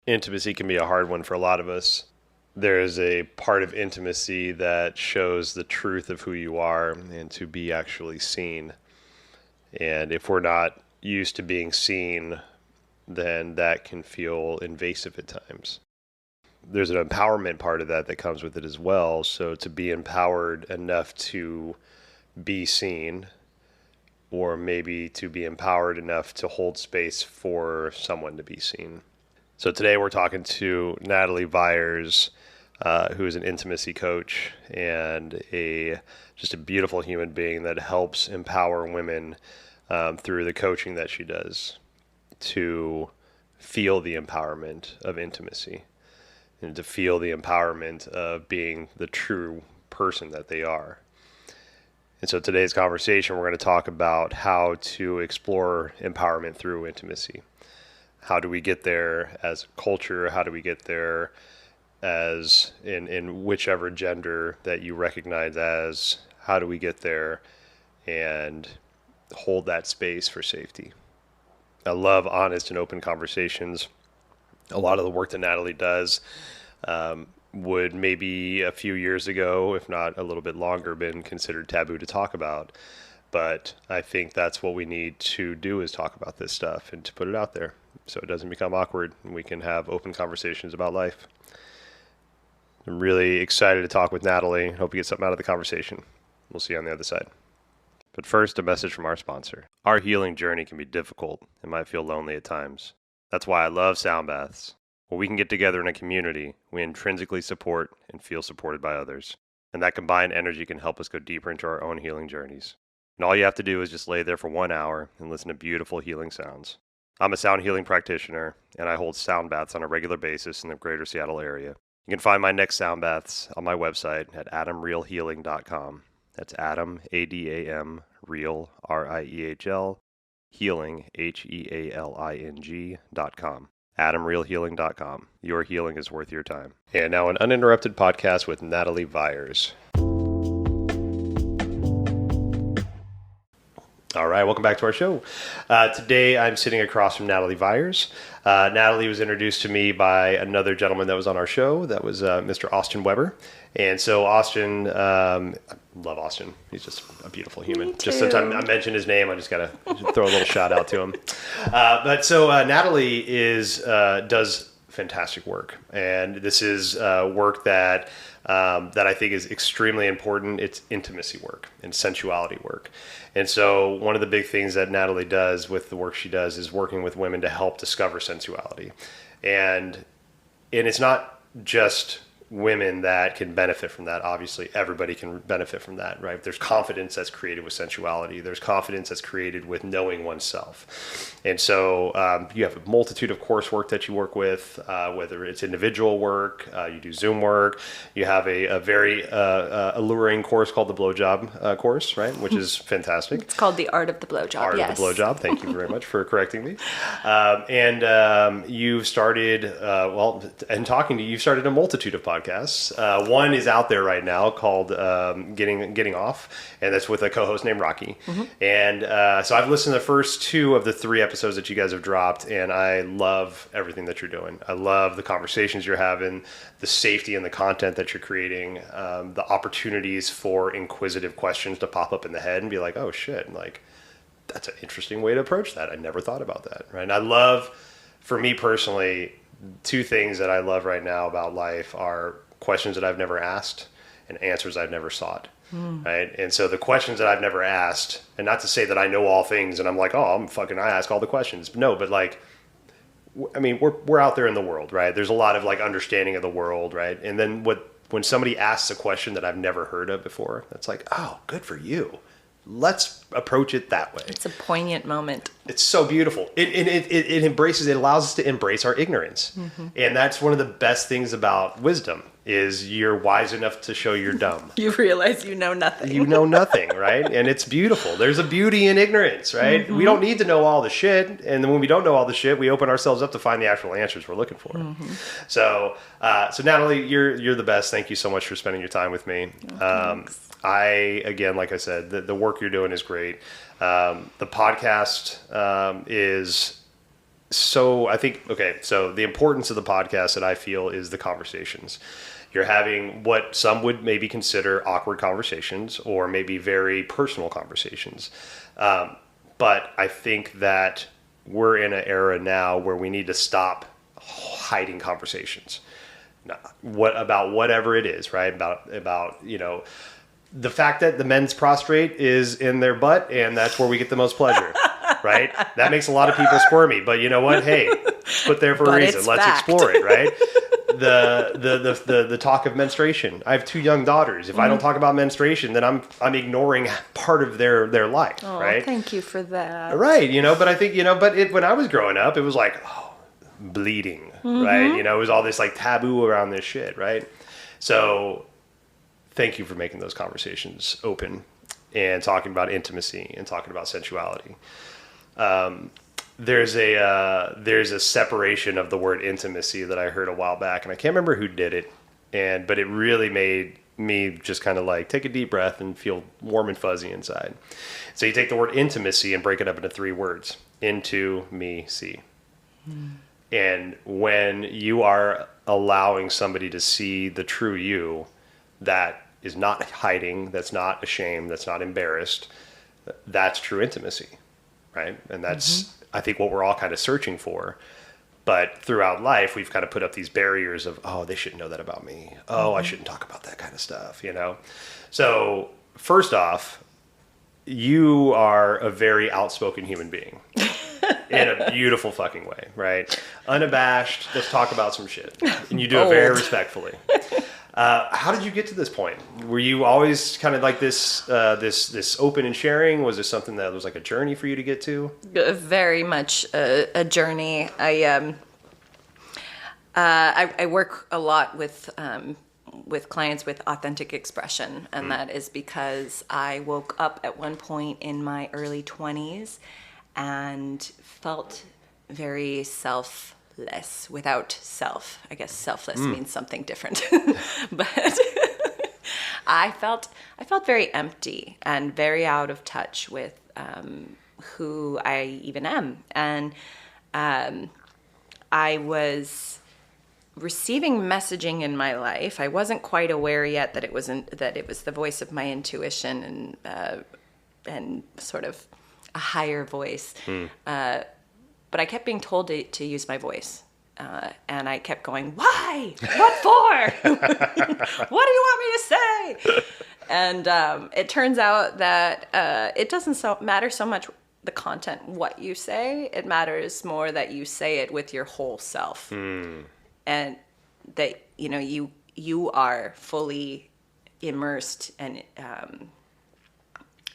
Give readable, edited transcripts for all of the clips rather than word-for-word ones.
intimacy can be a hard one for a lot of us. There is a part of intimacy that shows the truth of who you are and to be actually seen. And if we're not used to being seen, then that can feel invasive at times. There's an empowerment part of that comes with it as well. So to be empowered enough to be seen, or maybe to be empowered enough to hold space for someone to be seen. So today we're talking to Natalie Vires, who is an intimacy coach and just a beautiful human being that helps empower women through the coaching that she does to feel the empowerment of intimacy and to feel the empowerment of being the true person that they are. And so today's conversation, we're going to talk about how to explore empowerment through intimacy. How do we get there as a culture? How do we get there as in whichever gender that you recognize as? How do we get there and hold that space for safety? I love honest and open conversations. A lot of the work that Natalie does would maybe a few years ago, if not a little bit longer, been considered taboo to talk about. But I think that's what we need to do, is talk about this stuff and to put it out there so it doesn't become awkward and we can have open conversations about life. I'm really excited to talk with Natalie. Hope you get something out of the conversation. We'll see you on the other side. But first, a message from our sponsor. Our healing journey can be difficult and might feel lonely at times. That's why I love sound baths. Where we can get together in a community, we intrinsically support and feel supported by others. And that combined energy can help us go deeper into our own healing journeys. And all you have to do is just lay there for 1 hour and listen to beautiful healing sounds. I'm a sound healing practitioner, and I hold sound baths on a regular basis in the greater Seattle area. You can find my next sound baths on my website at adamrealhealing.com. That's Adam, A-D-A-M, Real, R-I-E-H-L, Healing, Healing.com. AdamRealHealing.com. Your healing is worth your time. And now an uninterrupted podcast with Natalie Vires. All right, welcome back to our show. Today I'm sitting across from Natalie Vires. Natalie was introduced to me by another gentleman that was on our show. That was Mr. Austin Weber. And so Austin, I love Austin. He's just a beautiful human. Just sometimes I mention his name, I just got to throw a little shout out to him. But Natalie does fantastic work. And this is work that I think is extremely important. It's intimacy work and sensuality work. And so one of the big things that Natalie does with the work she does is working with women to help discover sensuality. And it's not just women that can benefit from that. Obviously, everybody can benefit from that, right? There's confidence that's created with sensuality. There's confidence that's created with knowing oneself. And so you have a multitude of coursework that you work with, whether it's individual work, you do Zoom work. You have a very alluring course called the Blowjob course, right? Which is fantastic. It's called The Art of the Blowjob. Art of the Blowjob. Thank you very much for correcting me. You've started, you've started a multitude of podcasts. One is out there right now called Getting Off, and that's with a co-host named Rocky. Mm-hmm. And so I've listened to the first 2 of the 3 episodes that you guys have dropped, and I love everything that you're doing. I love the conversations you're having, the safety and the content that you're creating, the opportunities for inquisitive questions to pop up in the head and be like, oh shit, like that's an interesting way to approach that. I never thought about that, right? And I love, for me personally, 2 things that I love right now about life are questions that I've never asked and answers I've never sought. Right. And so the questions that I've never asked, and not to say that I know all things and I'm like, I ask all the questions. No, but like, I mean, we're out there in the world, right? There's a lot of like understanding of the world, right? And then when somebody asks a question that I've never heard of before, that's like, oh, good for you. Let's approach it that way. It's a poignant moment. It's so beautiful. It allows us to embrace our ignorance. Mm-hmm. And that's one of the best things about wisdom is you're wise enough to show you're dumb. You realize you know nothing. You know nothing, right? And it's beautiful. There's a beauty in ignorance, right? Mm-hmm. We don't need to know all the shit. And then when we don't know all the shit, we open ourselves up to find the actual answers we're looking for. Mm-hmm. So Natalie, you're the best. Thank you so much for spending your time with me. Again, like I said, the work you're doing is great. The podcast is so I think, okay, so the importance of the podcast that I feel is the conversations. You're having what some would maybe consider awkward conversations or maybe very personal conversations. But I think that we're in an era now where we need to stop hiding conversations. About whatever it is, right? About the fact that the men's prostrate is in their butt, and that's where we get the most pleasure, right? That makes a lot of people squirmy, but you know what? Hey, it's put there for a reason. Let's explore it, right? The talk of menstruation. I have 2 young daughters. If I don't talk about menstruation, then I'm ignoring part of their life, right? Thank you for that. Right, but I think, when I was growing up, it was like, bleeding, right? It was all this like taboo around this shit, right? So thank you for making those conversations open and talking about intimacy and talking about sensuality. There's a separation of the word intimacy that I heard a while back, and I can't remember who did it, but it really made me just kind of like take a deep breath and feel warm and fuzzy inside. So you take the word intimacy and break it up into 3 words: into, me, see. And when you are allowing somebody to see the true you, that is not hiding, that's not ashamed, that's not embarrassed, that's true intimacy, right? And that's, I think, what we're all kind of searching for. But throughout life, we've kind of put up these barriers of, oh, they shouldn't know that about me. Oh, I shouldn't talk about that kind of stuff, So first off, you are a very outspoken human being. In a beautiful fucking way, right? Unabashed. Let's talk about some shit, and you do it very respectfully. How did you get to this point? Were you always kind of like this open and sharing? Was this something that was like a journey for you to get to? Very much a journey. I work a lot with clients with authentic expression, and that is because I woke up at one point in my early 20s and felt very selfless, without self. I guess selfless means something different. But I felt very empty and very out of touch with who I even am. And I was receiving messaging in my life. I wasn't quite aware yet that it was the voice of my intuition and sort of a higher voice. But I kept being told to use my voice. And I kept going, why? What for? What do you want me to say? And it turns out that it doesn't matter so much the content, what you say. It matters more that you say it with your whole self. And that, you are fully immersed and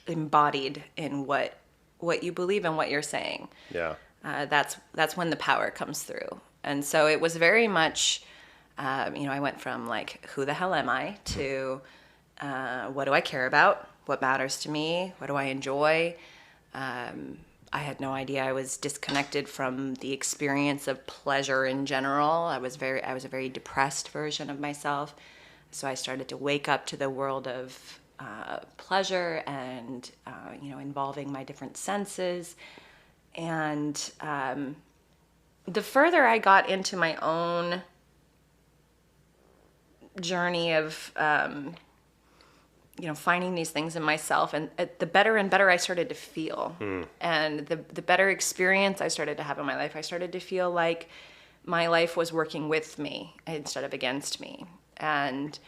embodied in what you believe and what you're saying. Yeah. That's when the power comes through. And so it was very much, I went from like, who the hell am I, to what do I care about? What matters to me? What do I enjoy? I had no idea I was disconnected from the experience of pleasure in general. I was a very depressed version of myself. So I started to wake up to the world of pleasure and, involving my different senses. And the further I got into my own journey of, finding these things in myself, and the better and better I started to feel. And the better experience I started to have in my life, I started to feel like my life was working with me instead of against me. And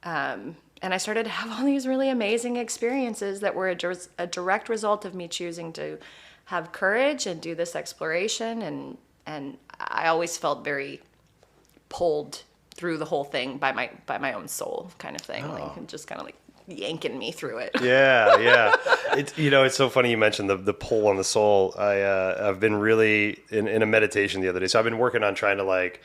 I started to have all these really amazing experiences that were a direct result of me choosing to have courage and do this exploration. And I always felt very pulled through the whole thing by my own soul, kind of thing. Like just kind of like yanking me through it. Yeah. It's so funny you mentioned the pull on the soul. I've been really in a meditation the other day. So I've been working on trying to like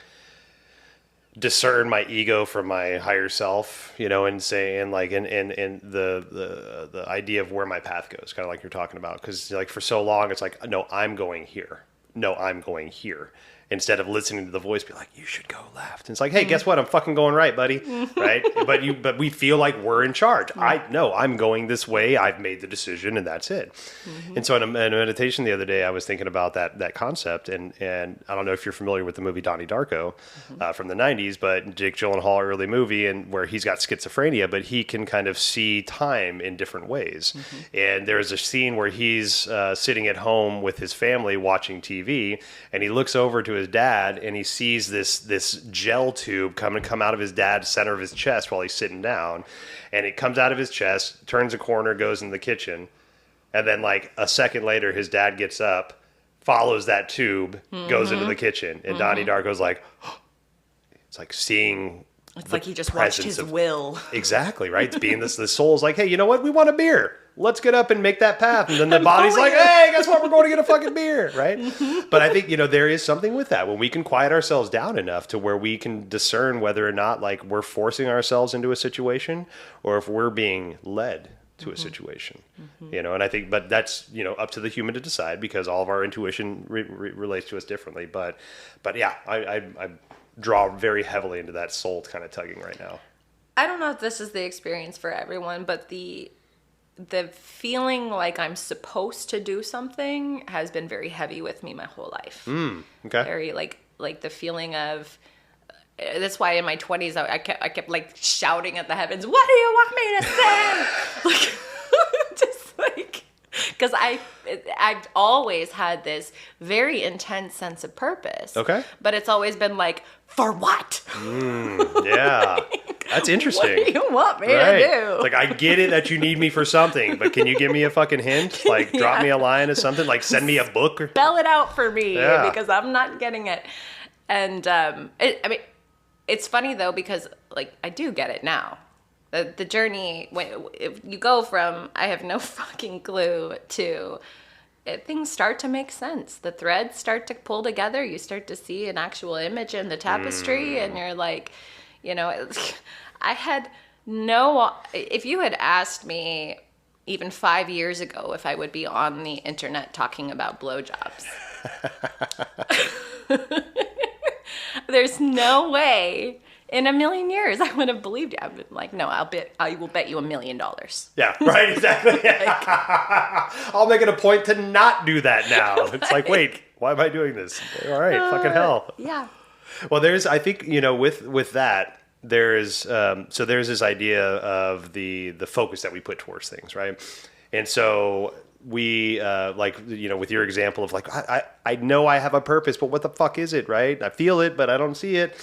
discern my ego from my higher self, and saying like, and the idea of where my path goes, kind of like you're talking about. Cause like for so long it's like, no, I'm going here. No, I'm going here. instead of listening to the voice be like, you should go left. And it's like, hey, guess what? I'm fucking going right, buddy. Right? But we feel like we're in charge. I'm going this way. I've made the decision and that's it. And so in a meditation the other day, I was thinking about that concept. And I don't know if you're familiar with the movie Donnie Darko from the 90s, but Jake Gyllenhaal early movie, and where he's got schizophrenia, but he can kind of see time in different ways. And there's a scene where he's sitting at home with his family watching TV, and he looks over to his dad and he sees this gel tube come out of his dad's center of his chest while he's sitting down, and it comes out of his chest, turns a corner, goes in the kitchen, and then like a second later his dad gets up, follows that tube, goes into the kitchen, and Donnie Darko's like, it's like seeing. It's like he just watched his will. Exactly, right? It's being the soul's like, hey, you know what? We want a beer. Let's get up and make that path. And then the body's like, hey, guess what? We're going to get a fucking beer, right? But I think, there is something with that. When we can quiet ourselves down enough to where we can discern whether or not like we're forcing ourselves into a situation or if we're being led to a situation, and I think, but that's, up to the human to decide because all of our intuition relates to us differently. But yeah, I draw very heavily into that soul kind of tugging right now. I don't know if this is the experience for everyone, but the feeling like I'm supposed to do something has been very heavy with me my whole life. Okay. Very like the feeling of, that's why in my 20s I kept like shouting at the heavens, what do you want me to say? Like, just like, because I've always had this very intense sense of purpose. Okay. But it's always been like, for what? Yeah. That's interesting. What do you want me to do? Like, I get it that you need me for something, but can you give me a fucking hint? Like, drop me a line or something? Like, send me a book? Spell it out for me because I'm not getting it. And, it's funny, though, because, like, I do get it now. The journey, if you go from, I have no fucking clue, to things start to make sense. The threads start to pull together. You start to see an actual image in the tapestry, and you're like, I had if you had asked me even 5 years ago if I would be on the internet talking about blowjobs, there's no way in a million years I would have believed you. I've been like, no, I will bet you $1 million. Yeah, right, exactly. I'll make it a point to not do that now. It's like, wait, why am I doing this? All right, fucking hell. Yeah. Well, I think, with that, there's this idea of the focus that we put towards things, right? And so we, with your example of like, I know I have a purpose, but what the fuck is it, right? I feel it, but I don't see it.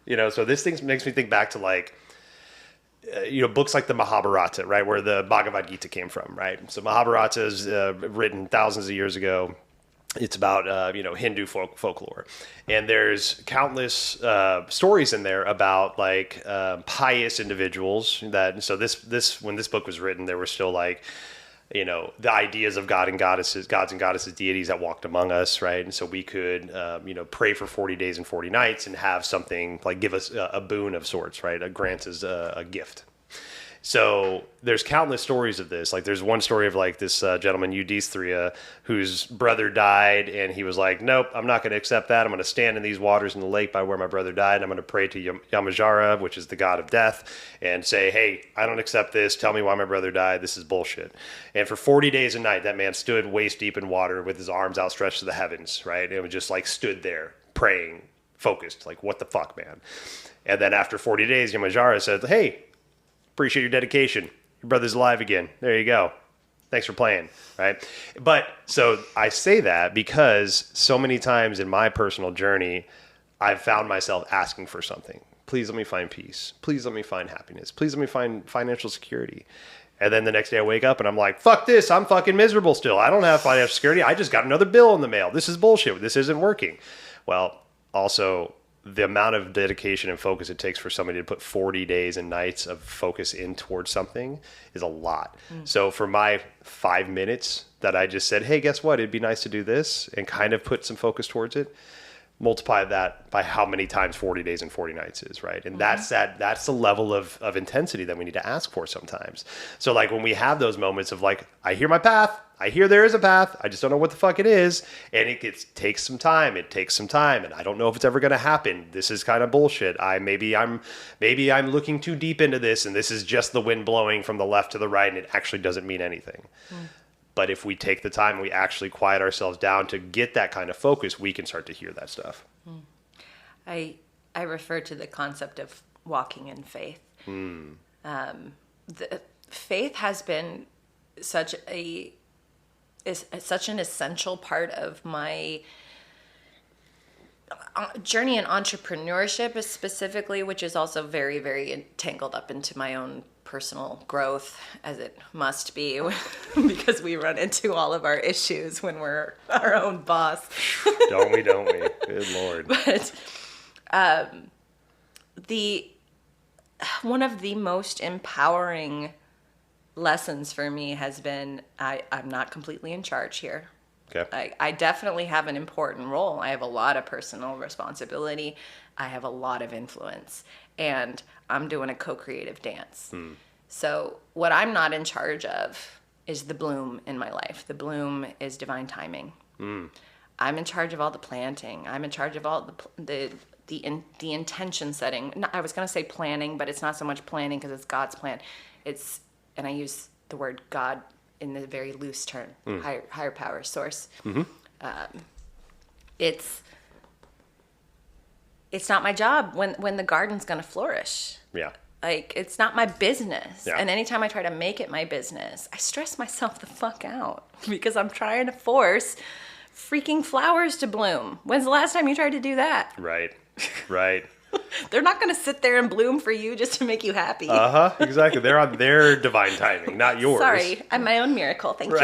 So this thing makes me think back to like, books like the Mahabharata, right? Where the Bhagavad Gita came from, right? So Mahabharata is written thousands of years ago. It's about, Hindu folklore. And there's countless stories in there about like pious individuals so when this book was written, there were still like, the ideas of gods and goddesses, deities that walked among us, right? And so we could, pray for 40 days and 40 nights and have something like give us a boon of sorts, right? Grant us a gift. So there's countless stories of this. Like there's one story of like this gentleman, Yudhisthira, whose brother died, and he was like, nope, I'm not going to accept that. I'm going to stand in these waters in the lake by where my brother died, and I'm going to pray to Yamajara, which is the god of death, and say, hey, I don't accept this. Tell me why my brother died. This is bullshit. And for 40 days and night, that man stood waist deep in water with his arms outstretched to the heavens, right? And it was just like stood there praying, focused, like, what the fuck, man? And then after 40 days, Yamajara said, hey, appreciate your dedication. Your brother's alive again. There you go. Thanks for playing, right? But so I say that because so many times in my personal journey, I've found myself asking for something. Please let me find peace. Please let me find happiness. Please let me find financial security. And then the next day I wake up and I'm like, fuck this. I'm fucking miserable still. I don't have financial security. I just got another bill in the mail. This is bullshit. This isn't working. Well, also, the amount of dedication and focus it takes for somebody to put 40 days and nights of focus in towards something is a lot. So for my 5 minutes that I just said, hey, guess what? It'd be nice to do this and kind of put some focus towards it. multiply that by how many times 40 days and 40 nights is, right? And that's the level of intensity that we need to ask for sometimes. So like when we have those moments of like, I hear my path, I hear there is a path, I just don't know what the fuck it is, and it takes some time, and I don't know if it's ever going to happen. This is kind of bullshit. Maybe I'm looking too deep into this, and this is just the wind blowing from the left to the right, and it actually doesn't mean anything. But if we take the time and we actually quiet ourselves down to get that kind of focus, we can start to hear that stuff. I refer to the concept of walking in faith. Faith has been such an essential part of my journey in entrepreneurship specifically, which is also very, very tangled up into my own personal growth, as it must be, because we run into all of our issues when we're our own boss. Don't we? Good Lord. But one of the most empowering lessons for me has been I'm not completely in charge here. Okay. I definitely have an important role. I have a lot of personal responsibility. I have a lot of influence. And I'm doing a co-creative dance. So what I'm not in charge of is the bloom in my life. The bloom is divine timing. I'm in charge of all the planting. I'm in charge of all the intention setting. I was going to say planning, but it's not so much planning because it's God's plan. And I use the word God in the very loose term, higher power, source. It's not my job when the garden's going to flourish. Yeah. Like, it's not my business. Yeah. And anytime I try to make it my business, I stress myself the fuck out because I'm trying to force freaking flowers to bloom. When's the last time you tried to do that? Right. They're not going to sit there and bloom for you just to make you happy. Exactly. They're on their divine timing, not yours. Sorry, I'm my own miracle. Thank you.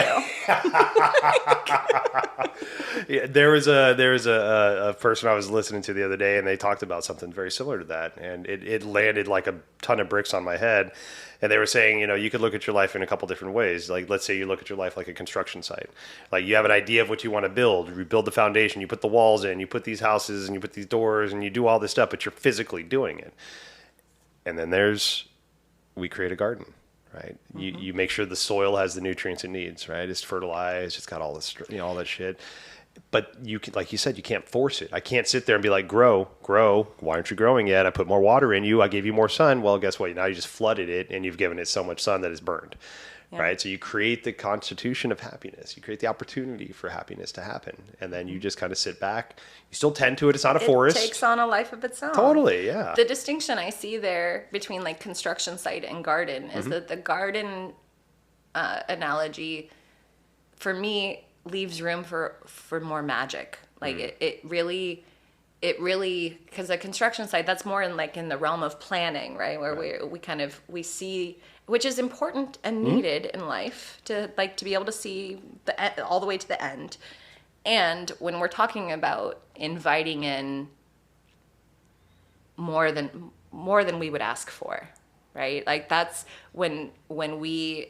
Yeah, there was a person I was listening to the other day, and they talked about something very similar to that, and it landed like a ton of bricks on my head. And they were saying, you could look at your life in a couple different ways. Like, let's say you look at your life like a construction site. Like, you have an idea of what you want to build. You build the foundation, you put the walls in, you put these houses, and you put these doors, and you do all this stuff, but you're physically doing it. And then we create a garden, right? You make sure the soil has the nutrients it needs, right? It's fertilized, it's got all this, all that shit. But you can, like you said, you can't force it. I can't sit there and be like, grow. Why aren't you growing yet? I put more water in you. I gave you more sun. Well, guess what? Now you just flooded it and you've given it so much sun that it's burned, right? So you create the constitution of happiness. You create the opportunity for happiness to happen. And then you just kind of sit back. You still tend to it. It's not a forest. It takes on a life of its own. Totally, yeah. The distinction I see there between like construction site and garden is that the garden analogy, for me, leaves room for more magic. Like it really, because a construction site, that's more in the realm of planning, right? Where we see, which is important and needed in life to be able to see all the way to the end. And when we're talking about inviting in more than we would ask for, right? Like that's when we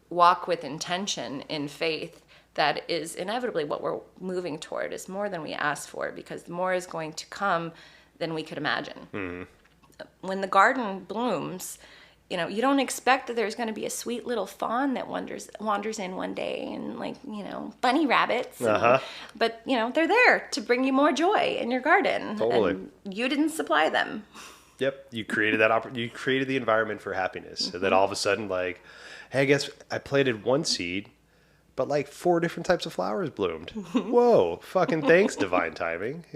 walk with intention in faith, that is inevitably what we're moving toward, is more than we ask for, because more is going to come than we could imagine. When the garden blooms, you don't expect that there's going to be a sweet little fawn that wanders in one day and bunny rabbits. But they're there to bring you more joy in your garden. Totally. And you didn't supply them. Yep. You created you created the environment for happiness. So that all of a sudden, hey, I guess I planted one seed, but 4 different types of flowers bloomed. Whoa, fucking thanks, divine timing,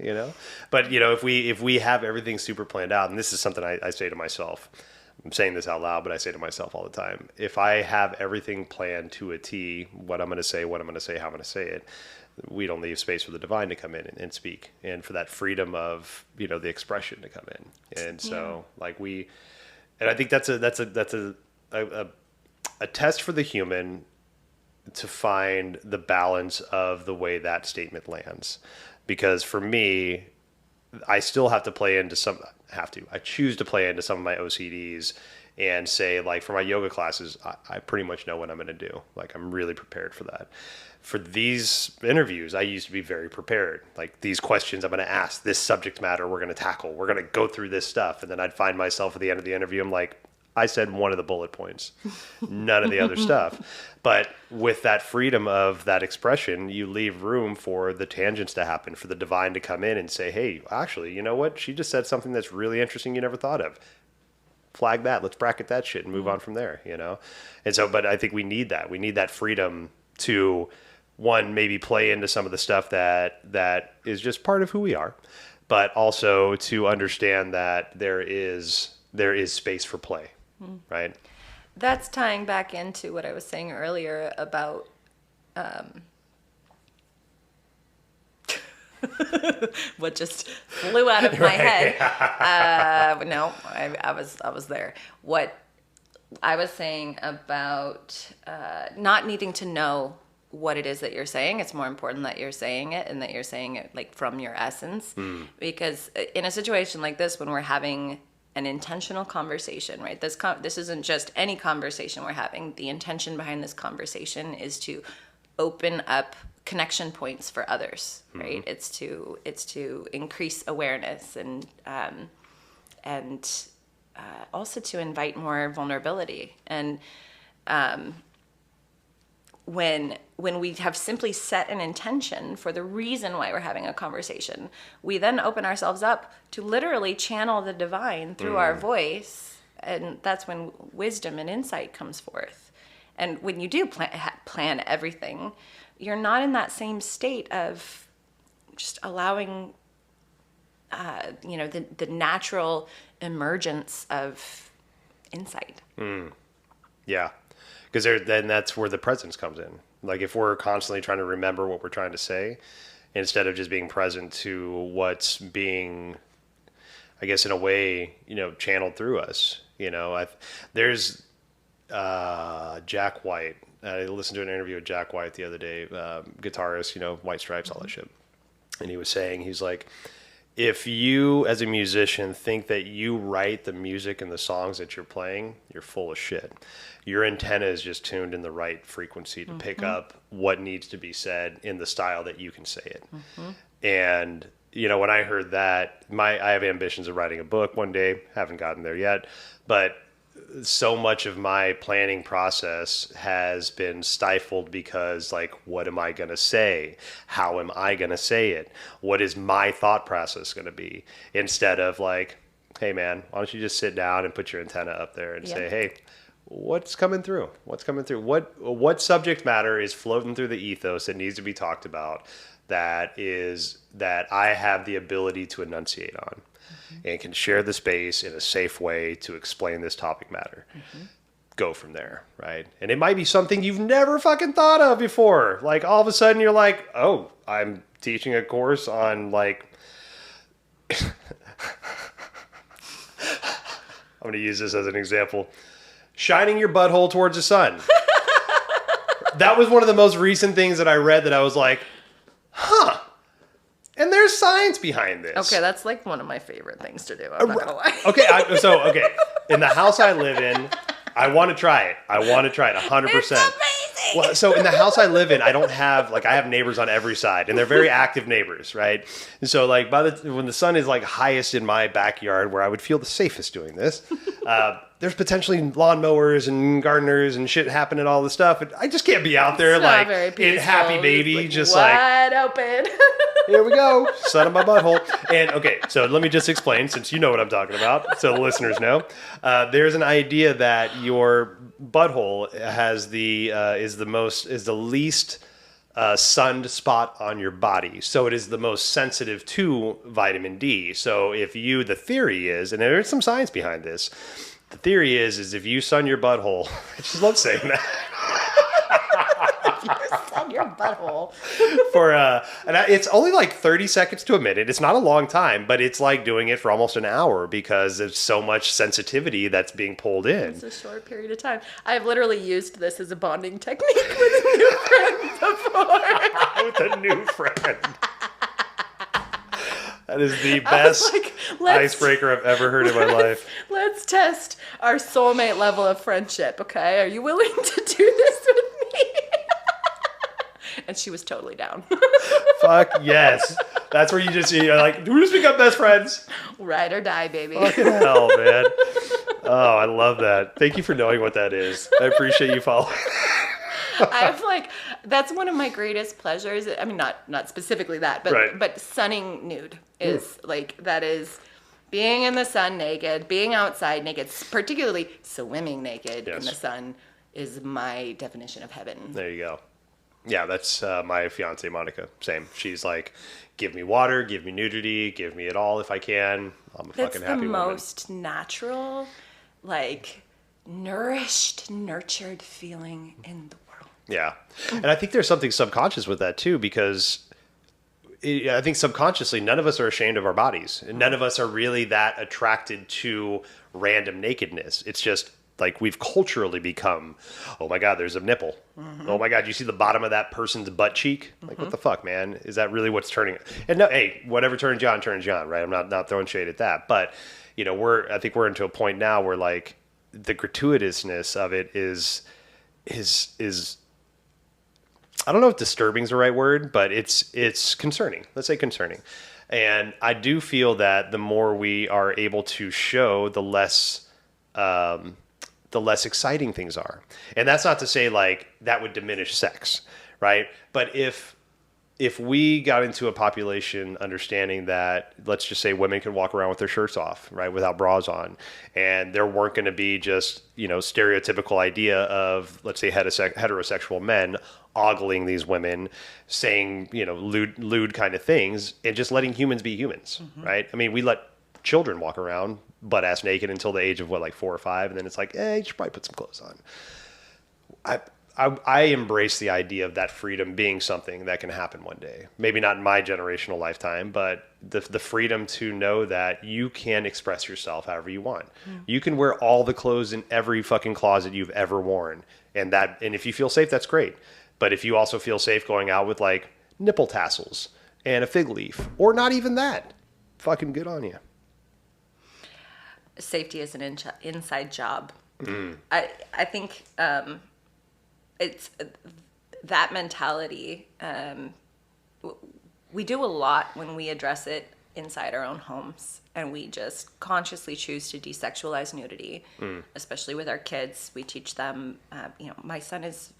But, if we have everything super planned out, and this is something I say to myself, I'm saying this out loud, but I say to myself all the time, if I have everything planned to a T, what I'm going to say, how I'm going to say it, we don't leave space for the divine to come in and speak, and for that freedom of, the expression to come in. And so and I think that's a test for the human to find the balance of the way that statement lands. Because for me, I still have to play into I choose to play into some of my OCDs and say, like, for my yoga classes, I pretty much know what I'm going to do. Like, I'm really prepared for that. For these interviews, I used to be very prepared. Like, these questions I'm going to ask, this subject matter we're going to tackle, we're going to go through this stuff. And then I'd find myself at the end of the interview, I'm like, I said one of the bullet points, none of the other stuff. But with that freedom of that expression, you leave room for the tangents to happen, for the divine to come in and say, hey, actually, you know what? She just said something that's really interesting you never thought of. Flag that. Let's bracket that shit and move on from there, you know? And so, but I think we need that. We need that freedom to, one, maybe play into some of the stuff that is just part of who we are, but also to understand that there is space for play, right? That's tying back into what I was saying earlier about what just flew out of my head. No, I was there. What I was saying about not needing to know what it is that you're saying. It's more important that you're saying it and that you're saying it like from your essence. Because in a situation like this, when we're having an intentional conversation, right? This isn't just any conversation we're having. The intention behind this conversation is to open up connection points for others, right? It's to increase awareness and also to invite more vulnerability. And when we have simply set an intention for the reason why we're having a conversation, we then open ourselves up to literally channel the divine through our voice, and that's when wisdom and insight comes forth. And when you do plan everything, you're not in that same state of just allowing, the natural emergence of insight. Yeah. Because then that's where the presence comes in. Like, if we're constantly trying to remember what we're trying to say, instead of just being present to what's being, I guess, in a way, channeled through us. There's Jack White. I listened to an interview with Jack White the other day, guitarist, White Stripes, all that shit. And he was saying, he's like, if you, as a musician, think that you write the music and the songs that you're playing, you're full of shit. Your antenna is just tuned in the right frequency to pick up what needs to be said in the style that you can say it. And, when I heard that, I have ambitions of writing a book one day. Haven't gotten there yet. But so much of my planning process has been stifled because, like, what am I going to say? How am I going to say it? What is my thought process going to be? Instead of like, hey man, why don't you just sit down and put your antenna up there and say, hey, what's coming through? What subject matter is floating through the ethos that needs to be talked about that I have the ability to enunciate on? And can share the space in a safe way to explain this topic matter. Go from there, right? And it might be something you've never fucking thought of before. Like, all of a sudden you're like, oh, I'm teaching a course on, like, I'm going to use this as an example. Shining your butthole towards the sun. That was one of the most recent things that I read that I was like, huh. And there's science behind this. Okay, that's like one of my favorite things to do. I'm not gonna lie. Okay. In the house I live in, I want to try it. 100%. It's amazing. Well, so in the house I live in, I don't have, like, I have neighbors on every side, and they're very active neighbors, right? And so, like, when the sun is, like, highest in my backyard, where I would feel the safest doing this, there's potentially lawnmowers and gardeners and shit happening, all this stuff. And I just can't be out there, like, in happy baby, like, just wide open. Here we go, sun on my butthole. And okay, so let me just explain, since you know what I'm talking about, so the listeners know. There's an idea that your butthole is the least sunned spot on your body, so it is the most sensitive to vitamin D. So the theory is, and there is some science behind this. The theory is if you sun your butthole, I just love saying that. Sun your butthole. It's only like 30 seconds to a minute. It's not a long time, but it's like doing it for almost an hour because there's so much sensitivity that's being pulled in. It's a short period of time. I've literally used this as a bonding technique with a new friend before. With a new friend. That is the best icebreaker I've ever heard in my life. Let's test our soulmate level of friendship, okay? Are you willing to do this with me? And she was totally down. Fuck yes. That's where you're like, do we just become best friends? Ride or die, baby. Fucking hell, man. Oh, I love that. Thank you for knowing what that is. I appreciate you following. That's one of my greatest pleasures. I mean, not specifically that, but sunning nude is that is being in the sun naked, being outside naked, particularly swimming naked in the sun is my definition of heaven. There you go. Yeah, that's my fiance, Monica. Same. She's like, give me water, give me nudity, give me it all if I can. I'm a fucking happy woman. That's the most natural, nourished, nurtured feeling in the world. Yeah. And I think there's something subconscious with that too, because I think subconsciously none of us are ashamed of our bodies. And none of us are really that attracted to random nakedness. It's just like we've culturally become, oh my God, there's a nipple. Mm-hmm. Oh my God, you see the bottom of that person's butt cheek? Like, what the fuck, man? Is that really what's turning it? And no, hey, whatever turns you on, right? I'm not throwing shade at that. But, I think we're into a point now where like the gratuitousness of it is I don't know if disturbing is the right word, but it's concerning. Let's say concerning. And I do feel that the more we are able to show, the less exciting things are. And that's not to say like that would diminish sex, right? But if we got into a population understanding that, let's just say women could walk around with their shirts off, right, without bras on, and there weren't going to be just, stereotypical idea of, let's say, heterosexual men ogling these women, saying, lewd kind of things, and just letting humans be humans, right? I mean, we let children walk around butt-ass naked until the age of, 4 or 5, and then it's like, you should probably put some clothes on. I embrace the idea of that freedom being something that can happen one day. Maybe not in my generational lifetime, but the freedom to know that you can express yourself however you want. Mm. You can wear all the clothes in every fucking closet you've ever worn. And if you feel safe, that's great. But if you also feel safe going out with like nipple tassels and a fig leaf, or not even that, fucking good on you. Safety is an inside job. Mm. I think... it's that mentality. We do a lot when we address it inside our own homes, and we just consciously choose to desexualize nudity, especially with our kids. We teach them, my son is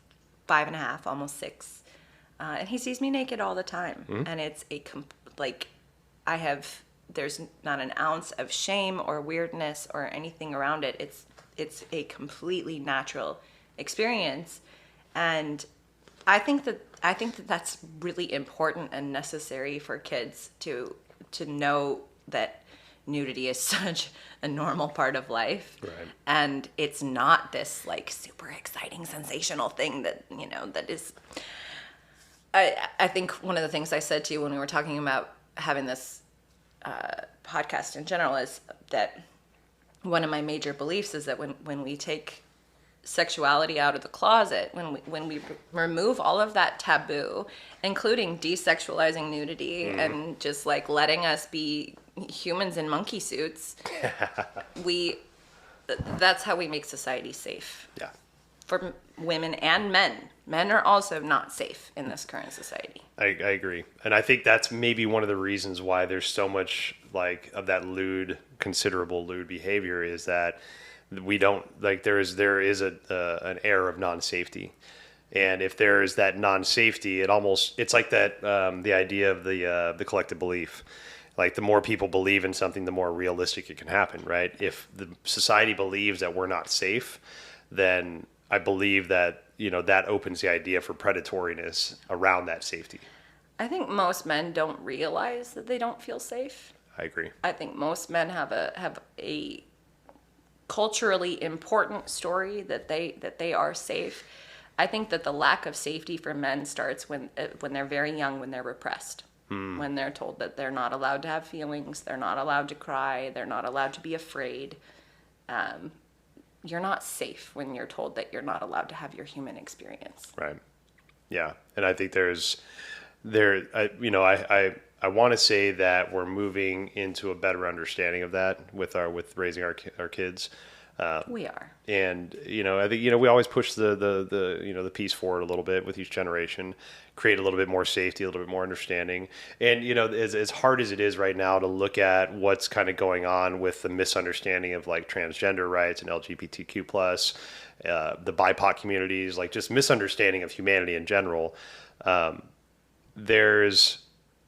5.5, almost 6, and he sees me naked all the time. And it's there's not an ounce of shame or weirdness or anything around it. It's a completely natural experience. And I think that that's really important and necessary for kids to know that nudity is such a normal part of life. Right. And it's not this super exciting, sensational thing that, that is. I think one of the things I said to you when we were talking about having this podcast in general is that one of my major beliefs is that when we take sexuality out of the closet, when we remove all of that taboo, including desexualizing nudity and just letting us be humans in monkey suits, that's how we make society safe. Yeah. For women and men. Men are also not safe in this current society. I agree. And I think that's maybe one of the reasons why there's so much of that considerable lewd behavior, is that we don't there is an air of non-safety. And if there is that non-safety, it's like that the idea of the collective belief. The more people believe in something, the more realistic it can happen, right? If the society believes that we're not safe, then I believe that that opens the idea for predatoriness around that safety. I think most men don't realize that they don't feel safe. I agree. I think most men have a culturally important story that they are safe. I think that the lack of safety for men starts when they're very young, when they're repressed, when they're told that they're not allowed to have feelings, they're not allowed to cry, they're not allowed to be afraid. You're not safe when you're told that you're not allowed to have your human experience. Right. Yeah, and I think I I want to say that we're moving into a better understanding of that with raising our kids. We are. And, I think, we always push the piece forward a little bit with each generation, create a little bit more safety, a little bit more understanding. And, as hard as it is right now to look at what's kind of going on with the misunderstanding of like transgender rights and LGBTQ plus, the BIPOC communities, like just misunderstanding of humanity in general.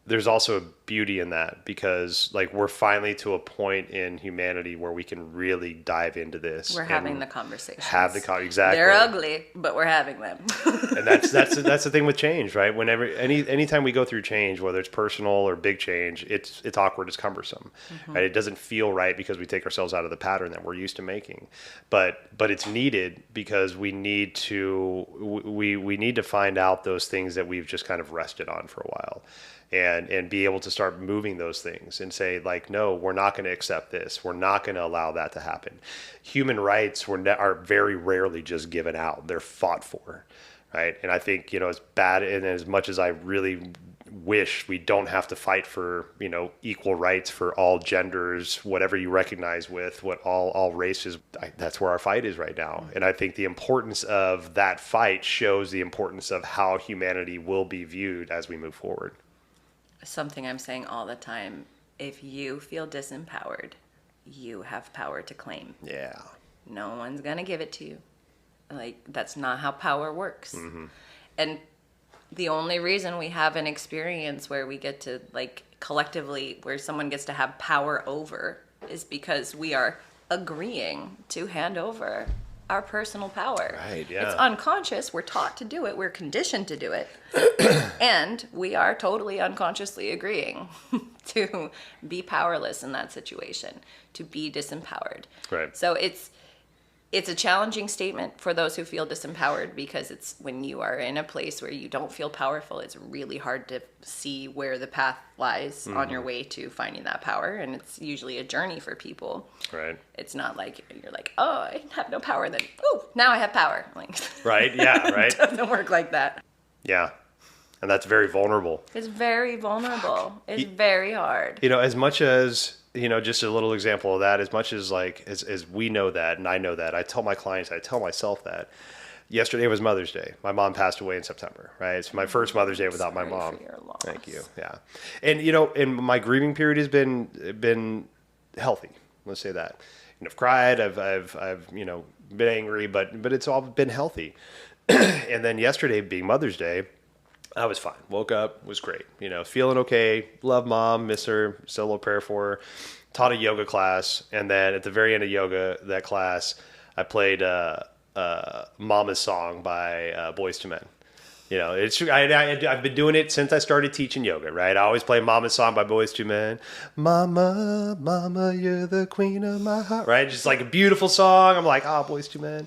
There's also a beauty in that, because like we're finally to a point in humanity where we can really dive into this. We're having the conversations. Exactly. They're ugly, but we're having them. And that's the thing with change, right? Whenever anytime we go through change, whether it's personal or big change, it's awkward, it's cumbersome, right? It doesn't feel right because we take ourselves out of the pattern that we're used to making, but it's needed, because we need to find out those things that we've just kind of rested on for a while. And be able to start moving those things and say, like, no, we're not going to accept this. We're not going to allow that to happen. Human rights are very rarely just given out. They're fought for, right? And I think, as bad and as much as I really wish we don't have to fight for, equal rights for all genders, whatever you recognize with, what all races, that's where our fight is right now. And I think the importance of that fight shows the importance of how humanity will be viewed as we move forward. Something I'm saying all the time: if you feel disempowered, you have power to claim. Yeah. No one's gonna give it to you. Like, that's not how power works. And the only reason we have an experience where we get to, like, collectively, where someone gets to have power over, is because we are agreeing to hand over our personal power. Right, yeah. It's unconscious. We're taught to do it. We're conditioned to do it. And we are totally unconsciously agreeing to be powerless in that situation, to be disempowered. Right. So it's a challenging statement for those who feel disempowered, because it's when you are in a place where you don't feel powerful, it's really hard to see where the path lies on your way to finding that power. And it's usually a journey for people. Right. It's not like you're like, oh, I have no power, then, oh, now I have power. Like, right. Yeah. Right. It doesn't work like that. Yeah. And that's very vulnerable. It's very vulnerable. It's very hard. As much as, just a little example of that, as much as like, as we know that, and I know that, I tell my clients, I tell myself that. Yesterday was Mother's Day. My mom passed away in September, right? It's my first Mother's Day without my mom. For your loss. Thank you. Yeah. And, and my grieving period has been healthy. Let's say that. I've cried, I've been angry, but it's all been healthy. And then yesterday being Mother's Day, I was fine. Woke up, was great. Feeling okay. Love mom, miss her. Said a little prayer for her. Taught a yoga class, and then at the very end of yoga, that class, I played Mama's Song by Boys to Men. I've been doing it since I started teaching yoga, right? I always play Mama's Song by Boys to Men. Mama, mama, you're the queen of my heart, right? Just like a beautiful song. I'm like, Boys to Men.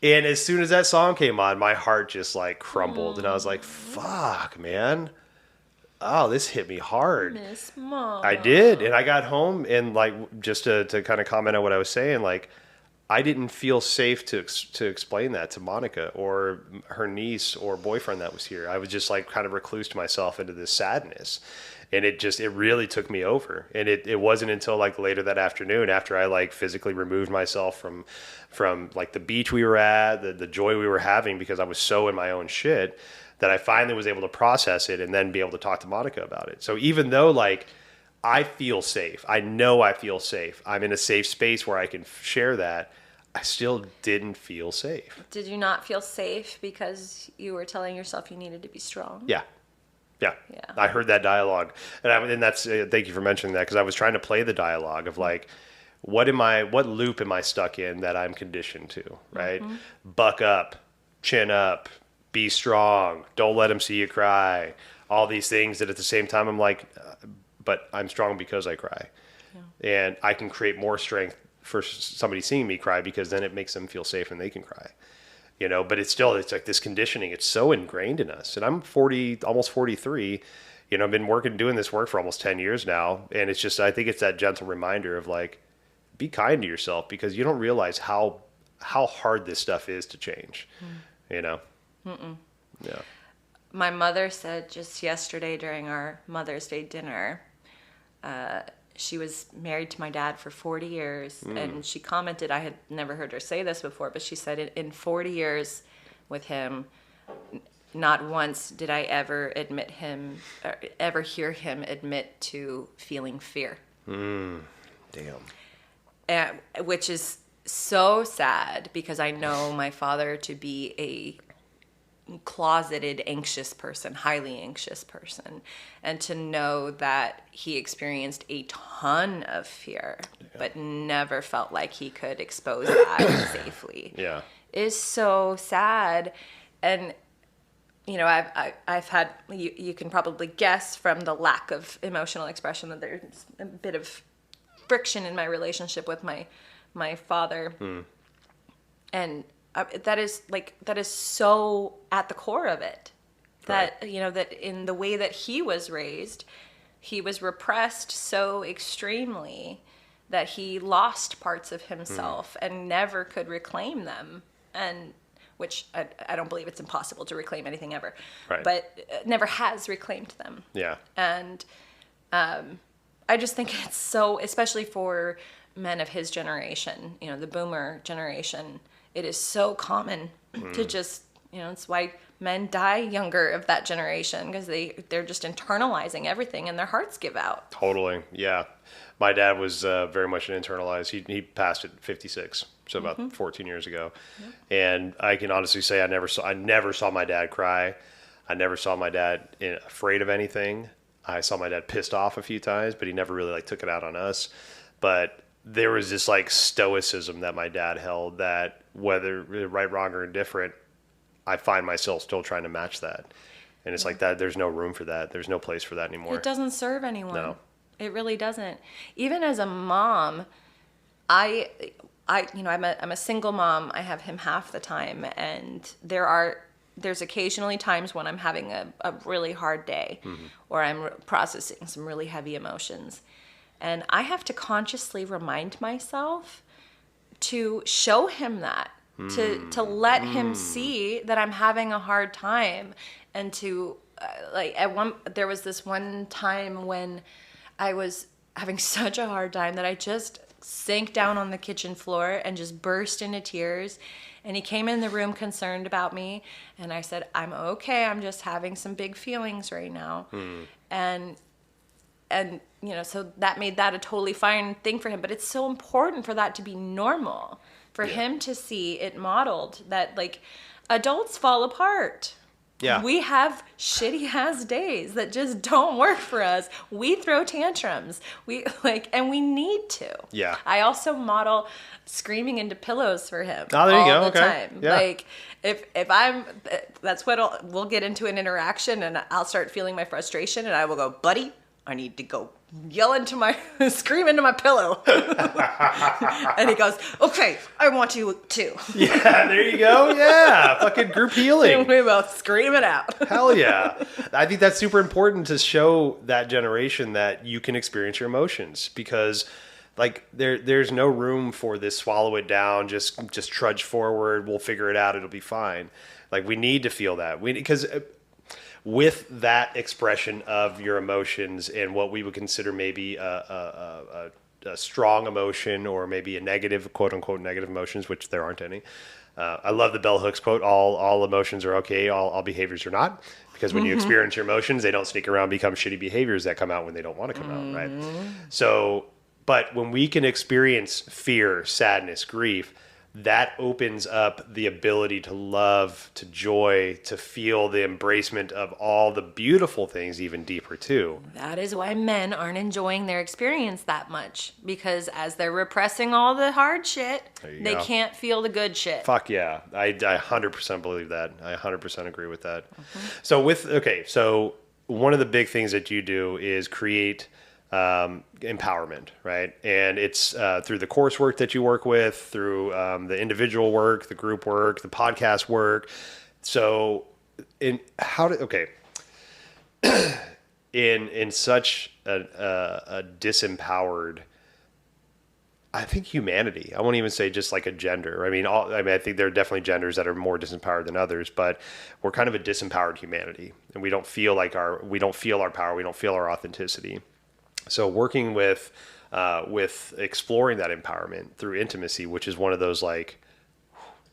And as soon as that song came on, my heart just like crumbled. And I was like, fuck, man. Oh, this hit me hard. Miss Mom. I did. And I got home, and like, just to kind of comment on what I was saying, like, I didn't feel safe to explain that to Monica or her niece or boyfriend that was here. I was just like kind of reclused myself into this sadness. And it really took me over. And it wasn't until like later that afternoon, after I like physically removed myself from like the beach we were at, the joy we were having, because I was so in my own shit, that I finally was able to process it and then be able to talk to Monica about it. So even though like I feel safe, I know I feel safe, I'm in a safe space where I can share that, I still didn't feel safe. Did you not feel safe because you were telling yourself you needed to be strong? Yeah. Yeah. Yeah. I heard that dialogue, and that's thank you for mentioning that, because I was trying to play the dialogue of like, what loop am I stuck in that I'm conditioned to, right? Mm-hmm. Buck up, chin up, be strong, don't let them see you cry, all these things that at the same time I'm like, but I'm strong because I cry. Yeah. And I can create more strength for somebody seeing me cry, because then it makes them feel safe and they can cry. But it's like this conditioning. It's so ingrained in us. And I'm 40, almost 43. I've been doing this work for almost 10 years now. And it's just, I think it's that gentle reminder of like, be kind to yourself, because you don't realize how hard this stuff is to change, Mm-mm. Yeah. My mother said just yesterday during our Mother's Day dinner, she was married to my dad for 40 years, and she commented, I had never heard her say this before, but she said in 40 years with him, not once did I ever ever hear him admit to feeling fear. Damn. Which is so sad, because I know my father to be a closeted anxious person, highly anxious person, and to know that he experienced a ton of fear but never felt like he could expose that safely is so sad. And I've had, you can probably guess from the lack of emotional expression that there's a bit of friction in my relationship with my father. And that is so at the core of it, that that in the way that he was raised, he was repressed so extremely that he lost parts of himself and never could reclaim them, and which I don't believe it's impossible to reclaim anything ever, but never has reclaimed them. And I just think it's so, especially for men of his generation, the boomer generation, it is so common to just, it's why men die younger of that generation, because they're just internalizing everything and their hearts give out. Totally. Yeah. My dad was very much an internalized. He passed at 56, so about 14 years ago. And I can honestly say I never saw my dad cry. I never saw my dad afraid of anything. I saw my dad pissed off a few times, but he never really took it out on us. But there was this stoicism that my dad held, that whether right, wrong, or indifferent, I find myself still trying to match that. And it's like that. There's no room for that. There's no place for that anymore. It doesn't serve anyone. No. It really doesn't. Even as a mom, I'm a single mom. I have him half the time, and there's occasionally times when I'm having a really hard day, or I'm processing some really heavy emotions. And I have to consciously remind myself to show him that, to let him see that I'm having a hard time, and to there was this one time when I was having such a hard time that I just sank down on the kitchen floor and just burst into tears. And he came in the room concerned about me, and I said, I'm okay. I'm just having some big feelings right now. And so that made that a totally fine thing for him. But it's so important for that to be normal, for him to see it modeled, that adults fall apart. Yeah. We have shitty ass days that just don't work for us. We throw tantrums. And we need to. Yeah. I also model screaming into pillows for him there you go. all the Okay. time. Yeah. If I'm, that's what we'll get into an interaction, and I'll start feeling my frustration, and I will go, buddy, I need to go scream into my pillow. And he goes, okay, I want you to. Yeah, there you go. Yeah, fucking group healing. And we both scream it out. Hell yeah. I think that's super important to show that generation that you can experience your emotions, because there's no room for this swallow it down, just trudge forward, we'll figure it out, it'll be fine. We need to feel that. Because with that expression of your emotions and what we would consider maybe a strong emotion, or maybe a negative, quote unquote, negative emotions, which there aren't any. I love the Bell Hooks quote, all emotions are okay, all behaviors are not. Because when you experience your emotions, they don't sneak around and become shitty behaviors that come out when they don't want to come out, right? So, but when we can experience fear, sadness, grief, that opens up the ability to love, to joy, to feel the embracement of all the beautiful things even deeper too. That is why men aren't enjoying their experience that much, because as they're repressing all the hard shit, they can't feel the good shit. Fuck yeah. I 100% believe that. I 100% agree with that. So so one of the big things that you do is create empowerment, right? And it's through the coursework that you work with, through the individual work, the group work, the podcast work. So in such a disempowered I think humanity. I won't even say just like a gender. I think there are definitely genders that are more disempowered than others, but we're kind of a disempowered humanity, and we don't feel our power, we don't feel our authenticity. So working with exploring that empowerment through intimacy, which is one of those like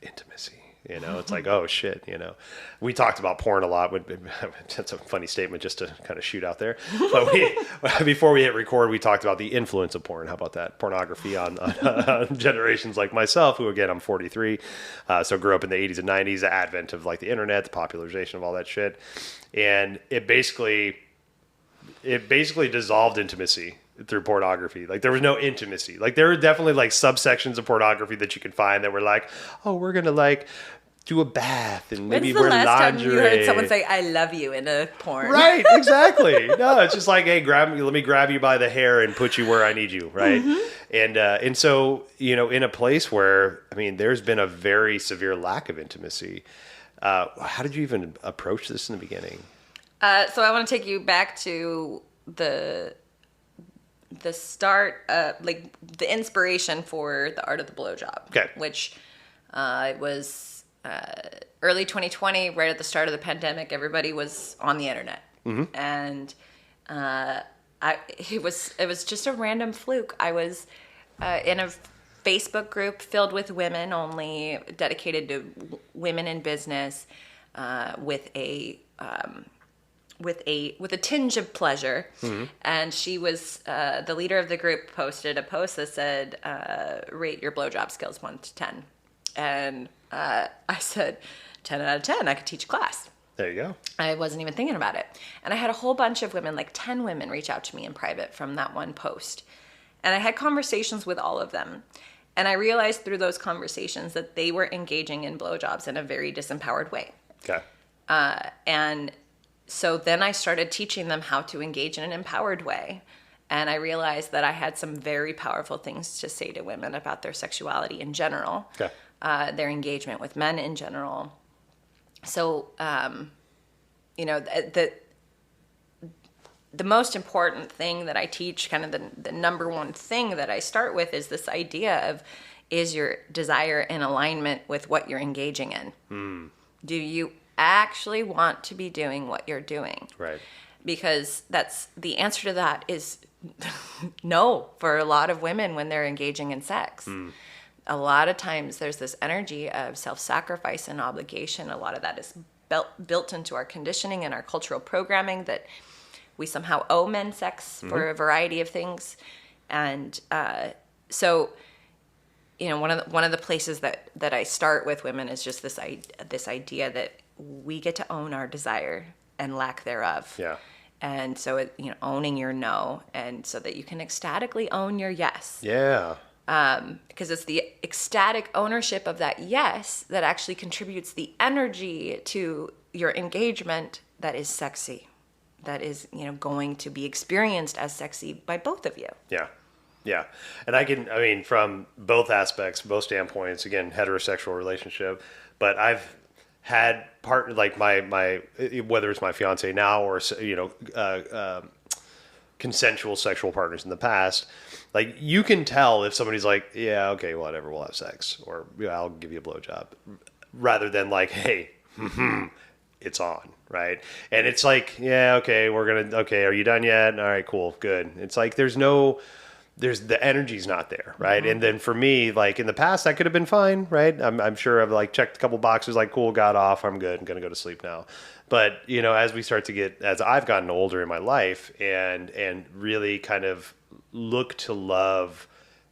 intimacy. It's like, oh shit, we talked about porn a lot. That's a funny statement just to kind of shoot out there. But before we hit record, we talked about the influence of porn. How about that? Pornography on generations like myself, who again, I'm 43. So grew up in the 80s and 90s, the advent of like the internet, the popularization of all that shit. And it basically dissolved intimacy through pornography. Like there was no intimacy. Like there were definitely like subsections of pornography that you can find that were like, oh, we're going to like do a bath and maybe wear lingerie. When's the last time you heard someone say, I love you in a porn? Right, exactly. No, it's just like, hey, let me grab you by the hair and put you where I need you, right? Mm-hmm. And so, in a place where, there's been a very severe lack of intimacy. How did you even approach this in the beginning? So I want to take you back to the start, like the inspiration for the art of the blowjob. Okay. Which it was early 2020, right at the start of the pandemic. Everybody was on the internet, mm-hmm. and it was just a random fluke. I was in a Facebook group filled with women, only dedicated to women in business, with a tinge of pleasure. Mm-hmm. And she was the leader of the group. Posted a post that said, "Rate your blowjob skills 1 to 10," and I said 10 out of 10. I could teach a class. There you go. I wasn't even thinking about it, and I had a whole bunch of women, like 10 women, reach out to me in private from that one post, and I had conversations with all of them. And I realized through those conversations that they were engaging in blowjobs in a very disempowered way. Okay. And so then I started teaching them how to engage in an empowered way. And I realized that I had some very powerful things to say to women about their sexuality in general, okay. Their engagement with men in general. So, the most important thing that I teach, kind of the number one thing that I start with, is this idea of, is your desire in alignment with what you're engaging in? Mm. Do you actually want to be doing what you're doing? Right. Because that's the answer to that is no for a lot of women when they're engaging in sex. Mm. A lot of times there's this energy of self-sacrifice and obligation. A lot of that is built into our conditioning and our cultural programming, that we somehow owe men sex mm-hmm. for a variety of things. And so one of the places that I start with women is just this idea that we get to own our desire and lack thereof. Yeah. And so owning your no, and so that you can ecstatically own your yes. Yeah. Because it's the ecstatic ownership of that yes that actually contributes the energy to your engagement that is sexy, that is going to be experienced as sexy by both of you. Yeah. Yeah. And from both aspects, both standpoints, again, heterosexual relationship, but I've had partner, like my whether it's my fiance now or, consensual sexual partners in the past, like you can tell if somebody's like, yeah, okay, whatever, we'll have sex, or I'll give you a blowjob, rather than like, hey, it's on, right? And it's like, yeah, okay, are you done yet? All right, cool, good. It's like the energy's not there, right? Mm-hmm. And then for me, like in the past, that could have been fine, right? I'm sure I've like checked a couple boxes, like cool, got off, I'm good, I'm gonna go to sleep now. But as I've gotten older in my life and really kind of look to love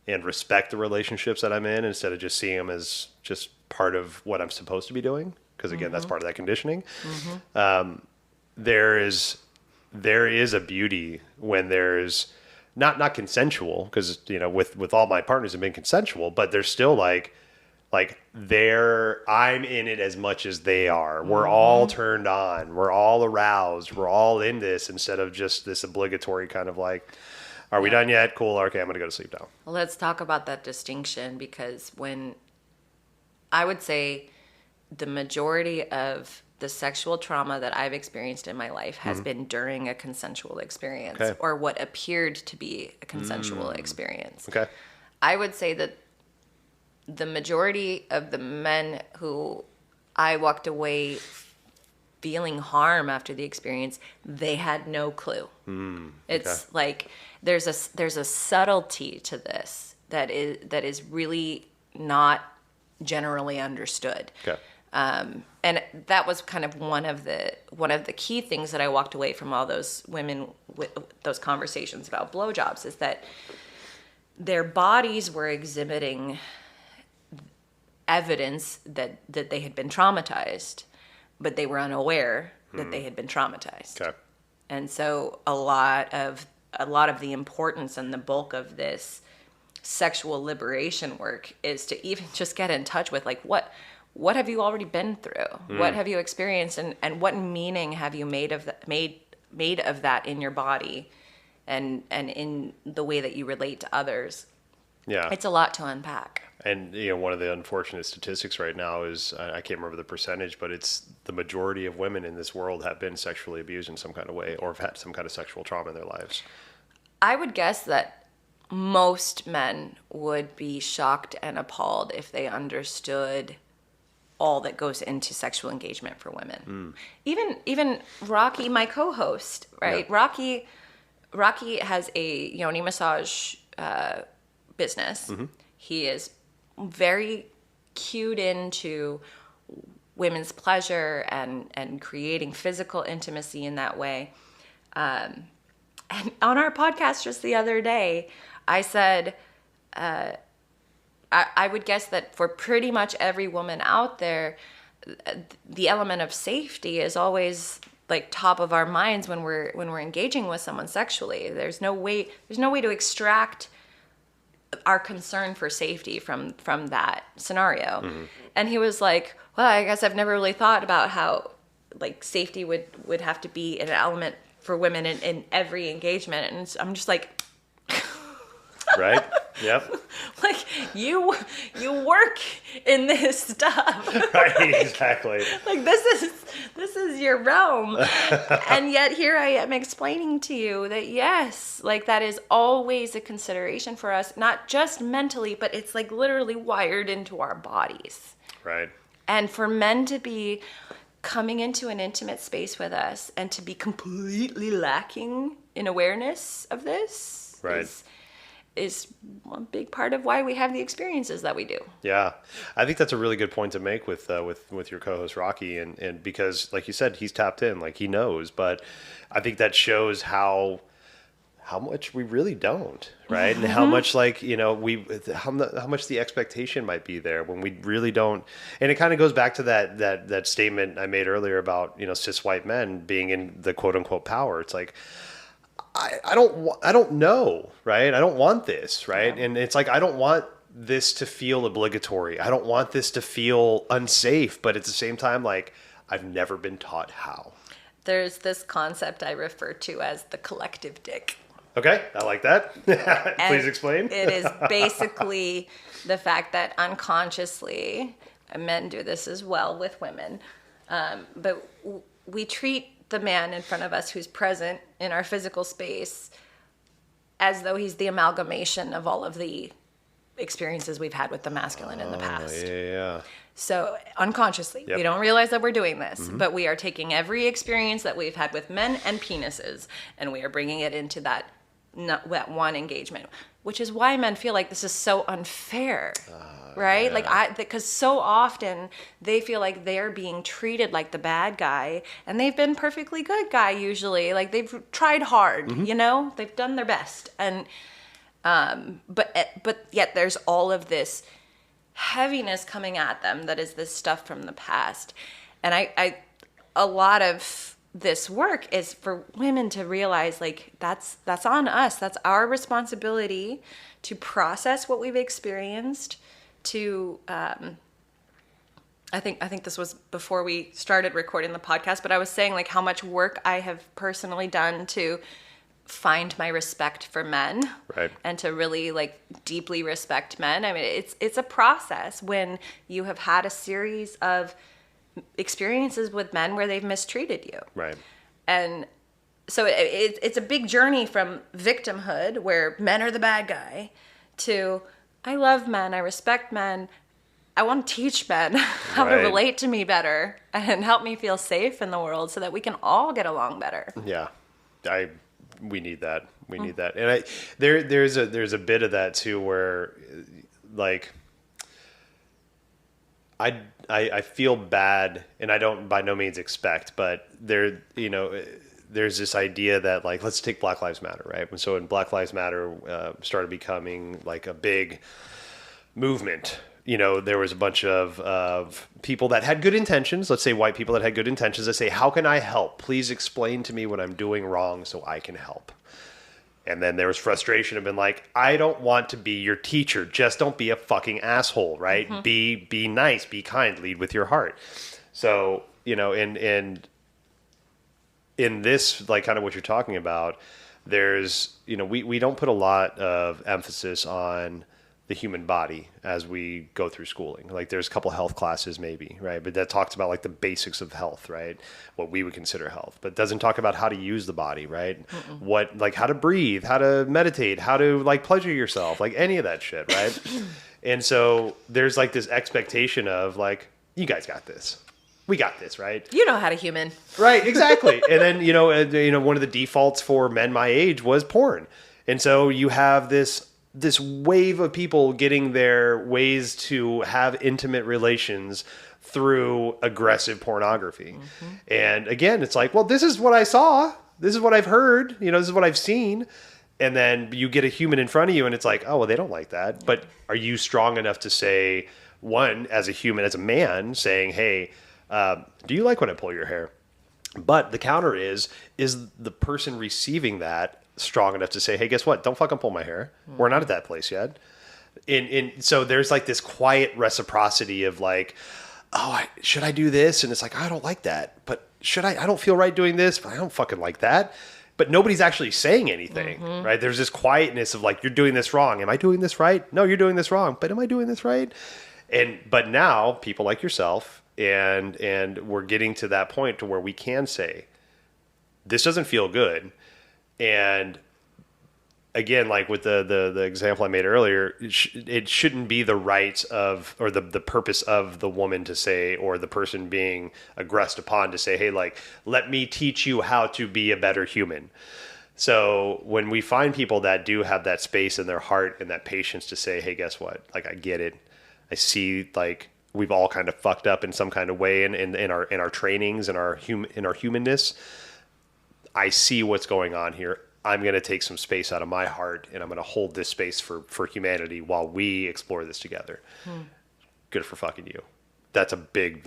and respect the relationships that I'm in, instead of just seeing them as just part of what I'm supposed to be doing, because again, mm-hmm. that's part of that conditioning. Mm-hmm. There is a beauty when there's not consensual, because with all my partners have been consensual, but there's still like I'm in it as much as they are. We're mm-hmm. all turned on. We're all aroused. We're all in this, instead of just this obligatory kind of like, are we done yet? Cool. Okay, I'm going to go to sleep now. Well, let's talk about that distinction, because when I would say the majority of the sexual trauma that I've experienced in my life has mm-hmm. been during a consensual experience, okay. or what appeared to be a consensual experience. Okay. I would say that the majority of the men who I walked away feeling harm after the experience, they had no clue. It's like there's a subtlety to this that is really not generally understood. Okay. And that was kind of one of the key things that I walked away from all those women with those conversations about blowjobs, is that their bodies were exhibiting evidence that they had been traumatized, but they were unaware that they had been traumatized. Okay. And so a lot of the importance and the bulk of this sexual liberation work is to even just get in touch with, like, what have you already been through? What have you experienced, and what meaning have you made of that in your body and in the way that you relate to others? Yeah. It's a lot to unpack. And, one of the unfortunate statistics right now is, I can't remember the percentage, but it's the majority of women in this world have been sexually abused in some kind of way or have had some kind of sexual trauma in their lives. I would guess that most men would be shocked and appalled if they understood all that goes into sexual engagement for women. Even Rocky, my co-host, right? Yeah. Rocky has a yoni massage business. He is very cued into women's pleasure and creating physical intimacy in that way. And on our podcast just the other day, I said, I would guess that for pretty much every woman out there, the element of safety is always like top of our minds when we're engaging with someone sexually. There's no way to extract our concern for safety from that scenario. And he was like, well, I guess I've never really thought about how like safety would have to be an element for women in every engagement. And I'm just like, right? Yep. Like you work in this stuff. Right, exactly. Like this is your realm. And yet here I am explaining to you that yes, like that is always a consideration for us, not just mentally, but it's like literally wired into our bodies. Right. And for men to be coming into an intimate space with us and to be completely lacking in awareness of this, right, is one big part of why we have the experiences that we do. Yeah. I think that's a really good point to make with your co-host Rocky, and because like you said, he's tapped in, like he knows, but I think that shows how much we really don't, right? And how much like, how much the expectation might be there when we really don't. And it kind of goes back to that statement I made earlier about, cis white men being in the quote unquote power. It's like, I don't know, right? I don't want this, right? Yeah. And it's like, I don't want this to feel obligatory. I don't want this to feel unsafe. But at the same time, like, I've never been taught how. There's this concept I refer to as the collective dick. Okay, I like that. Please explain. It is basically the fact that unconsciously, men do this as well with women, but we treat the man in front of us who's present in our physical space as though he's the amalgamation of all of the experiences we've had with the masculine in the past. Yeah. So unconsciously, we don't realize that we're doing this, but we are taking every experience that we've had with men and penises, and we are bringing it into that one engagement, which is why men feel like this is so unfair, right? Yeah. Like because so often they feel like they're being treated like the bad guy, and they've been perfectly good guy usually. Like they've tried hard, they've done their best, and but yet there's all of this heaviness coming at them that is this stuff from the past, and I a lot of this work is for women to realize like that's on us. That's our responsibility to process what we've experienced. To I think this was before we started recording the podcast, but I was saying like how much work I have personally done to find my respect for men, right, and to really like deeply respect men. I mean, it's a process when you have had a series of experiences with men where they've mistreated you. Right. And so it's a big journey from victimhood where men are the bad guy to I love men. I respect men. I want to teach men how to Right. relate to me better and help me feel safe in the world so that we can all get along better. Yeah, we need that. We need that. And there's a bit of that too where, like, I feel bad, and I don't by no means expect, but there's this idea that, like, let's take Black Lives Matter, right? And so when Black Lives Matter started becoming like a big movement, there was a bunch of people that had good intentions. Let's say white people that had good intentions that say, how can I help? Please explain to me what I'm doing wrong so I can help. And then there was frustration of being like, I don't want to be your teacher. Just don't be a fucking asshole, right? Mm-hmm. Be nice, be kind, lead with your heart. So, in this, like, kind of what you're talking about, there's, we don't put a lot of emphasis on the human body as we go through schooling. Like, there's a couple health classes maybe, right? But that talks about, like, the basics of health, right? What we would consider health, but doesn't talk about how to use the body, right? What, like, how to breathe, how to meditate, how to, like, pleasure yourself, like any of that shit, right? And so there's, like, this expectation of, like, you guys got this. We got this, right? You know how to human. Right, exactly. And then, one of the defaults for men my age was porn. And so you have this wave of people getting their ways to have intimate relations through aggressive pornography. Mm-hmm. And again, it's like, well, this is what I saw. This is what I've heard. This is what I've seen. And then you get a human in front of you and it's like, oh, well, they don't like that. But are you strong enough to say, one, as a human, as a man, saying, hey, do you like when I pull your hair? But the counter is the person receiving that strong enough to say, hey, guess what? Don't fucking pull my hair. Mm-hmm. We're not at that place yet. So there's, like, this quiet reciprocity of, like, oh, should I do this? And it's like, I don't like that. But should I don't feel right doing this, but I don't fucking like that. But nobody's actually saying anything, mm-hmm. right? There's this quietness of, like, you're doing this wrong. Am I doing this right? No, you're doing this wrong. But am I doing this right? But now people like yourself and we're getting to that point to where we can say, this doesn't feel good. And again, like with the example I made earlier, it shouldn't be the right of, or the purpose of the woman to say, or the person being aggressed upon to say, hey, like, let me teach you how to be a better human. So when we find people that do have that space in their heart and that patience to say, hey, guess what? Like, I get it. I see, like, we've all kind of fucked up in some kind of way in our trainings and in our humanness. I see what's going on here. I'm going to take some space out of my heart and I'm going to hold this space for humanity while we explore this together. Good for fucking you. That's a big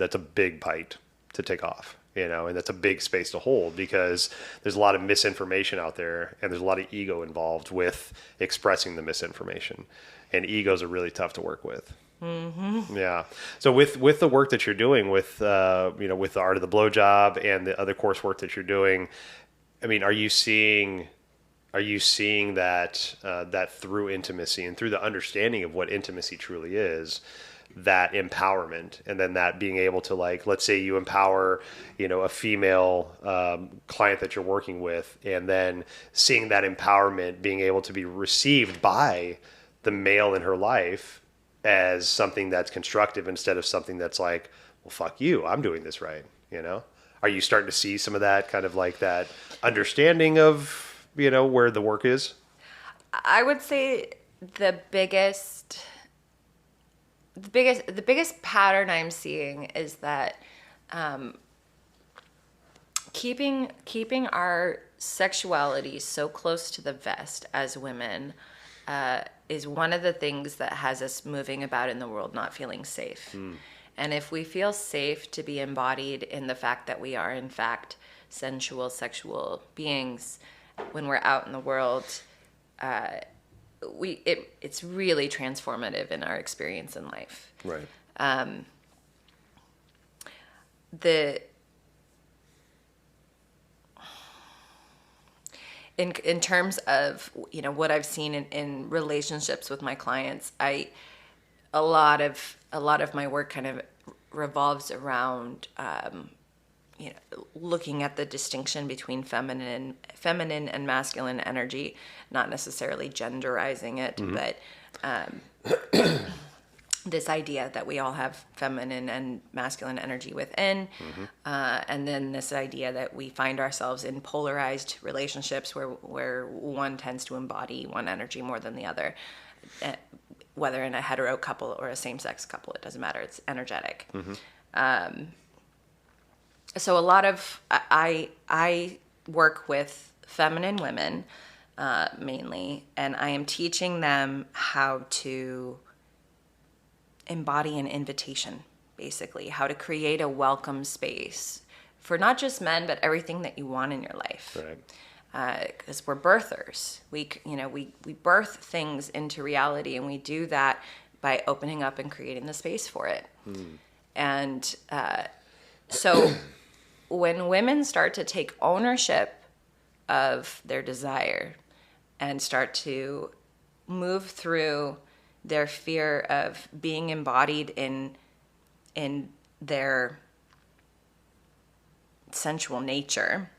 bite to take off, and that's a big space to hold because there's a lot of misinformation out there and there's a lot of ego involved with expressing the misinformation, and egos are really tough to work with. Mm-hmm. Yeah. So with the work that you're doing with with the art of the blowjob and the other coursework that you're doing, I mean, are you seeing that that through intimacy and through the understanding of what intimacy truly is, that empowerment, and then that being able to, like, let's say you empower, a female client that you're working with, and then seeing that empowerment being able to be received by the male in her life as something that's constructive instead of something that's like, well, fuck you, I'm doing this right, Are you starting to see some of that kind of, like, that understanding of, where the work is? I would say the biggest pattern I'm seeing is that keeping our sexuality so close to the vest as women is one of the things that has us moving about in the world not feeling safe. And if we feel safe to be embodied in the fact that we are, in fact, sensual, sexual beings, when we're out in the world, it's really transformative in our experience in life. Right. In terms of what I've seen in relationships with my clients, a lot of my work kind of revolves around looking at the distinction between feminine and masculine energy, not necessarily genderizing it, mm-hmm. but this idea that we all have feminine and masculine energy within, and then this idea that we find ourselves in polarized relationships where one tends to embody one energy more than the other, whether in a hetero couple or a same-sex couple, it doesn't matter. It's energetic. So a lot of I work with feminine women mainly, and I am teaching them how to embody an invitation, basically, how to create a welcome space for not just men, but everything that you want in your life. Right. Because we're birthers. We birth things into reality, and we do that by opening up and creating the space for it. And so when women start to take ownership of their desire and start to move through their fear of being embodied in their sensual nature,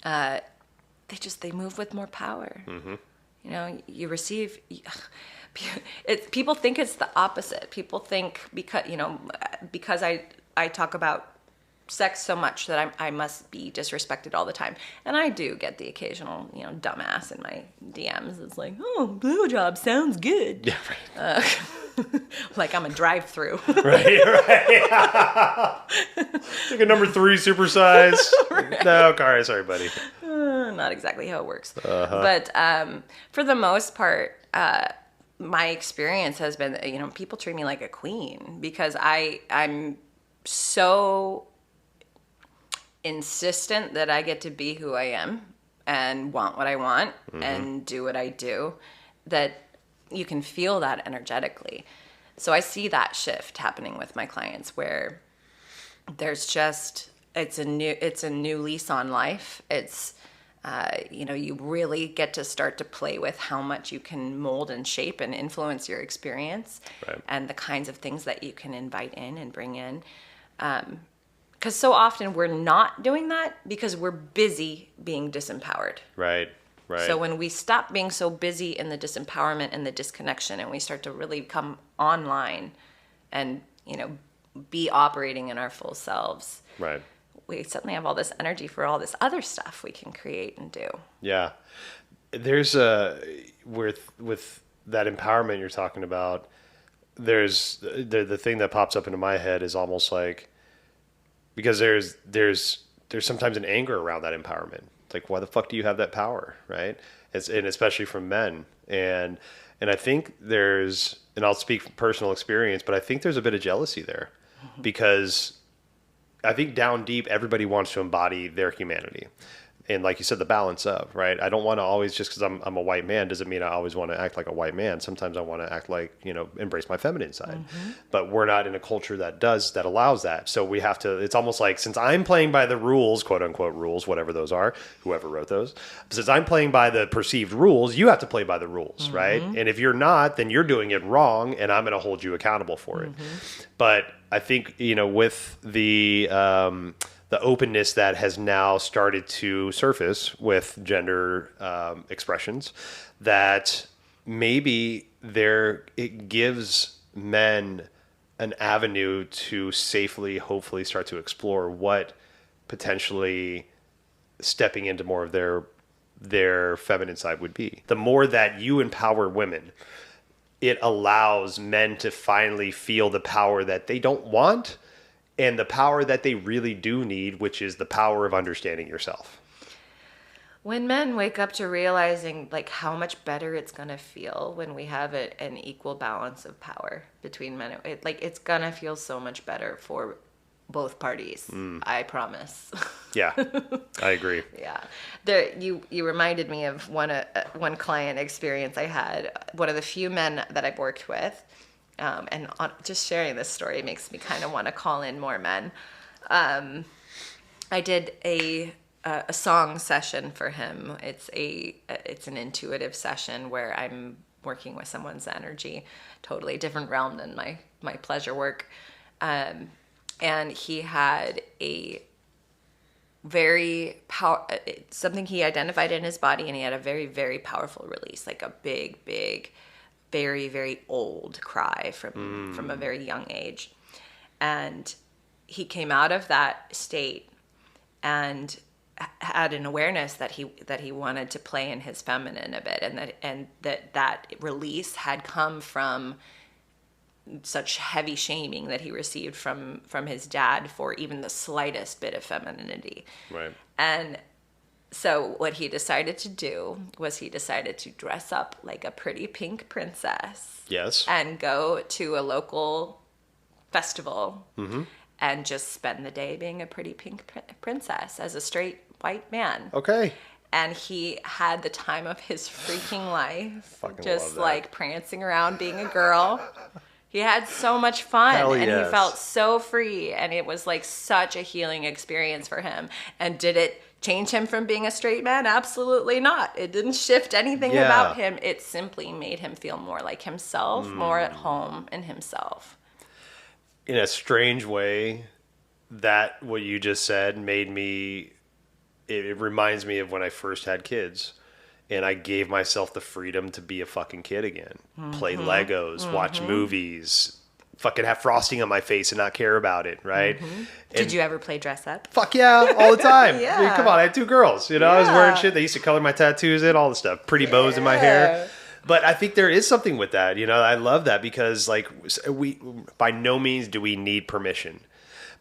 they move with more power. You know, you receive. People think it's the opposite. People think because I talk about sex so much that I must be disrespected all the time, and I do get the occasional dumbass in my DMs. It's like, oh, blowjob sounds good. Yeah, right. Like I'm a drive-through. Right. It's like a number 3 supersize. Right. No, sorry, buddy. Not exactly how it works. But for the most part, my experience has been, people treat me like a queen because I'm so insistent that I get to be who I am and want what I want and do what I do, that you can feel that energetically. So I see that shift happening with my clients where there's just, it's a new lease on life. It's, you really get to start to play with how much you can mold and shape and influence your experience, right, and the kinds of things that you can invite in and bring in. Because so often we're not doing that because we're busy being disempowered. Right. So when we stop being so busy in the disempowerment and the disconnection, and we start to really come online and, be operating in our full selves, right, we suddenly have all this energy for all this other stuff we can create and do. Yeah. There's with that empowerment you're talking about, there's the thing that pops up into my head is almost like, because there's sometimes an anger around that empowerment. It's like, why the fuck do you have that power, right? And especially from men. And I think there's, and I'll speak from personal experience, but I think there's a bit of jealousy there, because I think down deep, everybody wants to embody their humanity. And like you said, the balance of, right? I don't want to always, just because I'm a white man, doesn't mean I always want to act like a white man. Sometimes I want to act like, embrace my feminine side. But we're not in a culture that allows that. So we have to, it's almost like, since I'm playing by the rules, quote unquote rules, whatever those are, whoever wrote those, since I'm playing by the perceived rules, you have to play by the rules, right? And if you're not, then you're doing it wrong, and I'm going to hold you accountable for it. But I think, with the openness that has now started to surface with gender expressions, that maybe it gives men an avenue to safely, hopefully, start to explore what potentially stepping into more of their feminine side would be. The more that you empower women, it allows men to finally feel the power that they don't want, and the power that they really do need, which is the power of understanding yourself. When men wake up to realizing like how much better it's going to feel when we have an equal balance of power between men, it's going to feel so much better for both parties. I promise. Yeah, I agree. Yeah. You reminded me of one client experience I had. One of the few men that I've worked with, just sharing this story makes me kind of want to call in more men. I did a song session for him. It's an intuitive session where I'm working with someone's energy, totally different realm than my pleasure work. And he had a very something he identified in his body, and he had a very, very powerful release, like a big, big very, very old cry from a very young age. And he came out of that state and had an awareness that he wanted to play in his feminine a bit, and that release had come from such heavy shaming that he received from his dad for even the slightest bit of femininity. Right. And so what he decided to do was he decided to dress up like a pretty pink princess. Yes. And go to a local festival and just spend the day being a pretty pink princess as a straight white man. Okay. And he had the time of his freaking life. Fucking just love that. like prancing around being a girl. He had so much fun. Hell and yes. he felt so free. And it was like such a healing experience for him. And did it change him from being a straight man? Absolutely not. It didn't shift anything about him. It simply made him feel more like himself, more at home in himself. In a strange way, that what you just said made me, it reminds me of when I first had kids and I gave myself the freedom to be a fucking kid again. Play Legos, watch movies, fucking have frosting on my face and not care about it, right? Did you ever play dress up? Fuck yeah, all the time. Yeah. I mean, come on, I had 2 girls, you know, I was wearing shit. They used to color my tattoos in, all the stuff, pretty bows in my hair. But I think there is something with that, you know, I love that because like we, by no means do we need permission.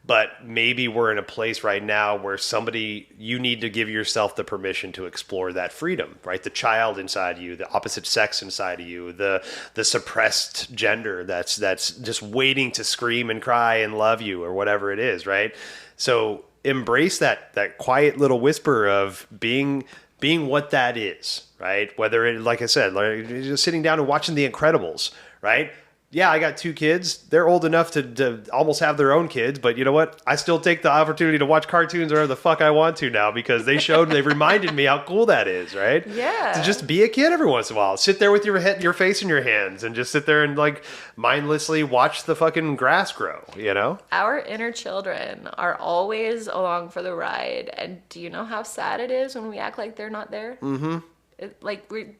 But maybe we're in a place right now where you need to give yourself the permission to explore that freedom, right? The child inside you, the opposite sex inside of you, the suppressed gender that's just waiting to scream and cry and love you or whatever it is, right? So embrace that quiet little whisper of being what that is, right? Whether it, like I said, like just sitting down and watching The Incredibles, right? Yeah, I got 2 kids. They're old enough to almost have their own kids, but you know what? I still take the opportunity to watch cartoons wherever the fuck I want to now because they've reminded me how cool that is, right? Yeah. To just be a kid every once in a while. Sit there with your face in your hands and just sit there and like mindlessly watch the fucking grass grow, you know? Our inner children are always along for the ride. And do you know how sad it is when we act like they're not there? Mm-hmm.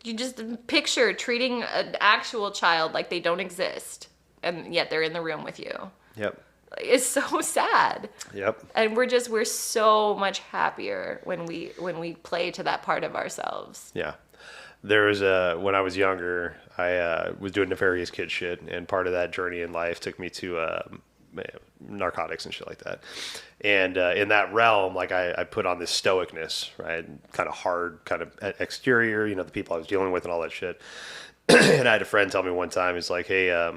You just picture treating an actual child like they don't exist, and yet they're in the room with you. Yep. It's so sad. Yep. And we're so much happier when we play to that part of ourselves. Yeah. There was when I was younger, I was doing nefarious kid shit, and part of that journey in life took me to narcotics and shit like that. And in that realm, like I put on this stoicness, right? Kind of hard, kind of exterior, you know, the people I was dealing with and all that shit. And I had a friend tell me one time, he's like, hey,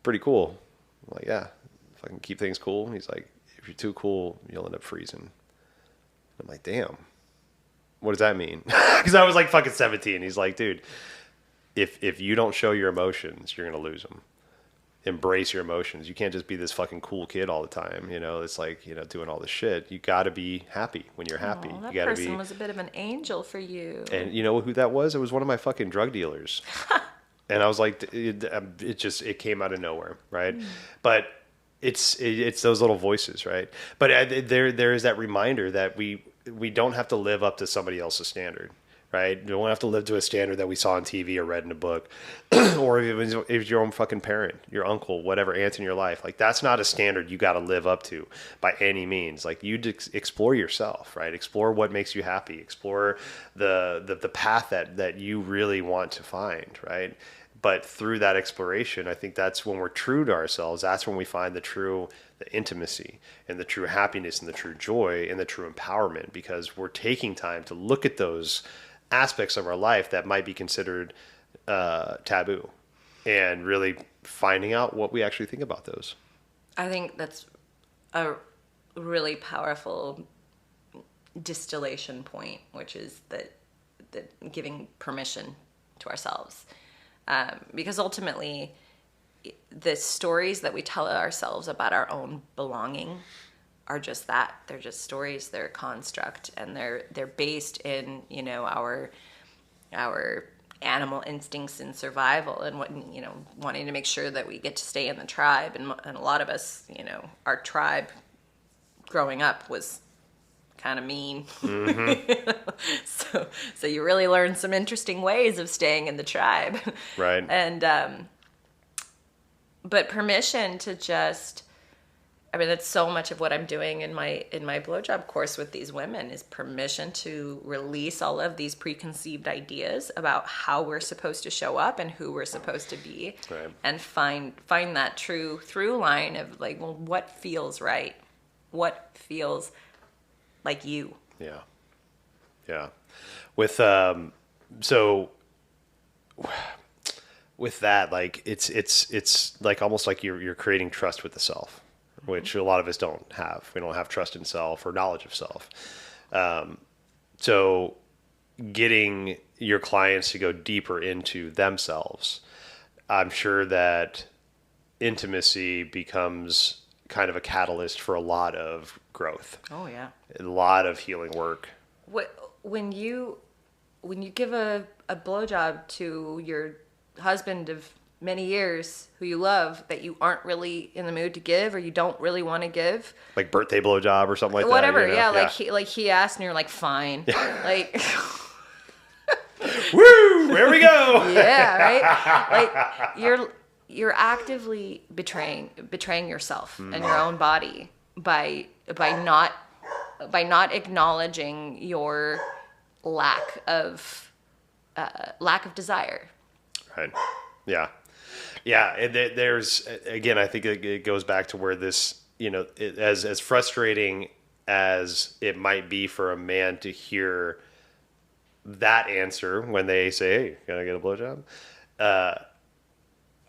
pretty cool. I'm like, yeah, if I can keep things cool. He's like, if you're too cool, you'll end up freezing. I'm like, damn, what does that mean? Because I was like fucking 17. He's like, dude, if you don't show your emotions, you're going to lose them. Embrace your emotions. You can't just be this fucking cool kid all the time. You know, it's like, you know, doing all this shit. You got to be happy when you're happy. That you gotta person was a bit of an angel for you. And you know who that was? It was one of my fucking drug dealers. And I was like, it came out of nowhere, right? But it's those little voices, right? But there is that reminder that we don't have to live up to somebody else's standard. Right? You don't have to live to a standard that we saw on TV or read in a book, or if it was your own fucking parent, your uncle, whatever, aunt in your life. Like that's not a standard you got to live up to by any means. Like you explore yourself, right? Explore what makes you happy. Explore the path that you really want to find, right? But through that exploration, I think that's when we're true to ourselves. That's when we find the intimacy and the true happiness and the true joy and the true empowerment, because we're taking time to look at those aspects of our life that might be considered taboo and really finding out what we actually think about those. I think that's a really powerful distillation point, which is that giving permission to ourselves. Because ultimately, the stories that we tell ourselves about our own belonging are just that. They're just stories. They're a construct, and they're based in, you know, our animal instincts and survival, and what, you know, wanting to make sure that we get to stay in the tribe. And a lot of us, you know, our tribe growing up was kind of mean. So you really learn some interesting ways of staying in the tribe. Right. And but permission to just, I mean, that's so much of what I'm doing in my blowjob course with these women, is permission to release all of these preconceived ideas about how we're supposed to show up and who we're supposed to be, right. and find that true through line of like, well, what feels right, what feels like you. Yeah. With with that, like it's like almost like you're creating trust with the self, which a lot of us don't have. We don't have trust in self or knowledge of self. So getting your clients to go deeper into themselves, I'm sure that intimacy becomes kind of a catalyst for a lot of growth. Oh yeah. A lot of healing work. When you give a blowjob to your husband of many years who you love, that you aren't really in the mood to give, or you don't really want to give, Like birthday blowjob or something like whatever, that. You know? yeah, like he asked and you're like, fine. Like woo, there we go. yeah, right? Like you're actively betraying yourself and your own body by not acknowledging your lack of desire. Right. Yeah. Yeah. And there's, again, I think it goes back to where this, you know, as frustrating as it might be for a man to hear that answer when they say, hey, can I get a blowjob?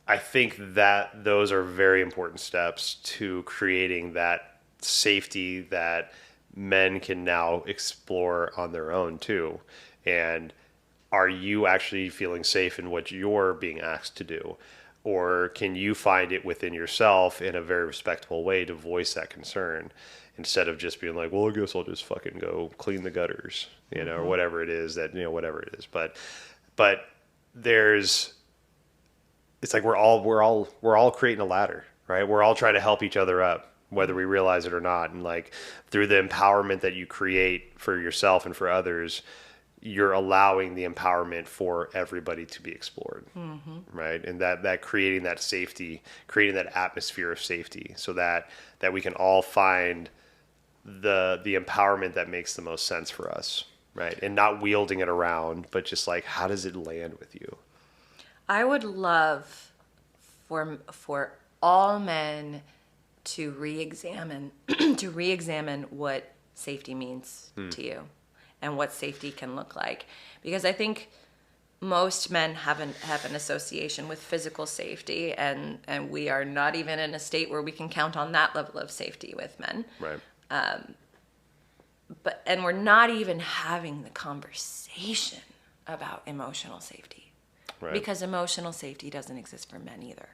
I think that those are very important steps to creating that safety that men can now explore on their own too. And are you actually feeling safe in what you're being asked to do? Or can you find it within yourself in a very respectful way to voice that concern, instead of just being like, well, I guess I'll just fucking go clean the gutters, you know, or whatever it is that, you know, whatever it is. But there's, it's like we're all creating a ladder, right? We're all trying to help each other up, whether we realize it or not. And like through the empowerment that you create for yourself and for others, you're allowing the empowerment for everybody to be explored, right? And that creating that safety, creating that atmosphere of safety, so that we can all find the empowerment that makes the most sense for us, right? And not wielding it around, but just like, how does it land with you? I would love for all men to re-examine what safety means to you, and what safety can look like. Because I think most men have an association with physical safety, and we are not even in a state where we can count on that level of safety with men. Right. And we're not even having the conversation about emotional safety. Right. Because emotional safety doesn't exist for men either.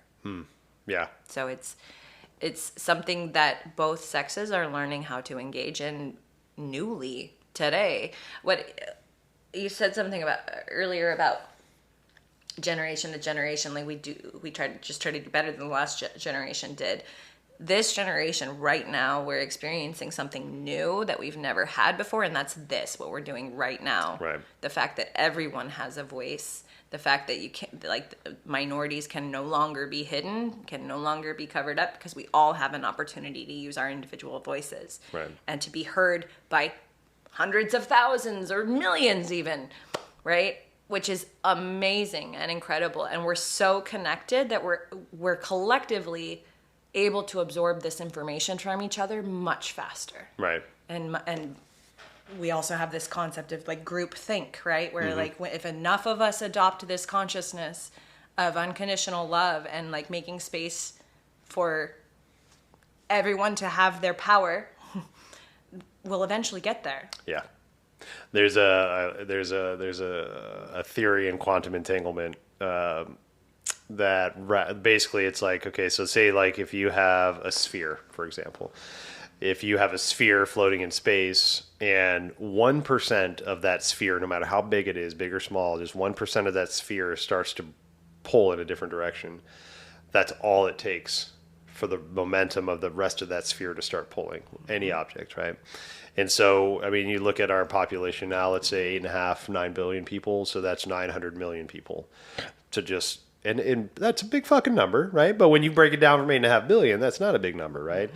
Yeah. So it's something that both sexes are learning how to engage in newly today. What you said something about earlier about generation to generation, like we try to do better than the last generation did. This generation right now, we're experiencing something new that we've never had before, and that's what we're doing right now. Right. The fact that everyone has a voice, the fact that you can't, like, minorities can no longer be hidden, can no longer be covered up, because we all have an opportunity to use our individual voices, right, and to be heard by hundreds of thousands or millions even, right? Which is amazing and incredible. And we're so connected that we're collectively able to absorb this information from each other much faster. Right. And we also have this concept of like group think, right? Where like if enough of us adopt this consciousness of unconditional love and like making space for everyone to have their power, we'll eventually get there. Yeah. There's a theory in quantum entanglement that basically it's like, okay, so say like if you have a sphere, for example, if you have a sphere floating in space and 1% of that sphere, no matter how big it is, big or small, just 1% of that sphere starts to pull in a different direction, that's all it takes for the momentum of the rest of that sphere to start pulling any object, right? And so, I mean, you look at our population now, let's say 8.5, 9 billion people. So that's 900 million people to just, and that's a big fucking number, right? But when you break it down from 8.5 billion, that's not a big number, right?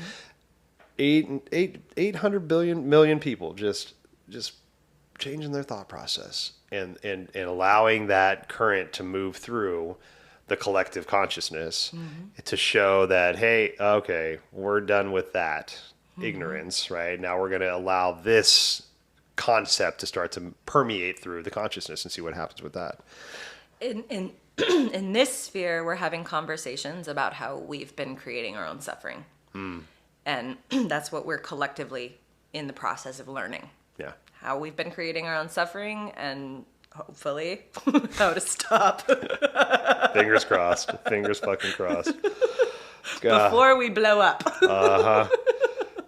800 million people just changing their thought process and allowing that current to move through the collective consciousness to show that, hey, okay, we're done with that ignorance, right? Now we're going to allow this concept to start to permeate through the consciousness and see what happens with that. In in this sphere, we're having conversations about how we've been creating our own suffering. And that's what we're collectively in the process of learning. Yeah. How we've been creating our own suffering and hopefully how to stop. Fingers crossed. Fingers fucking crossed. Before we blow up.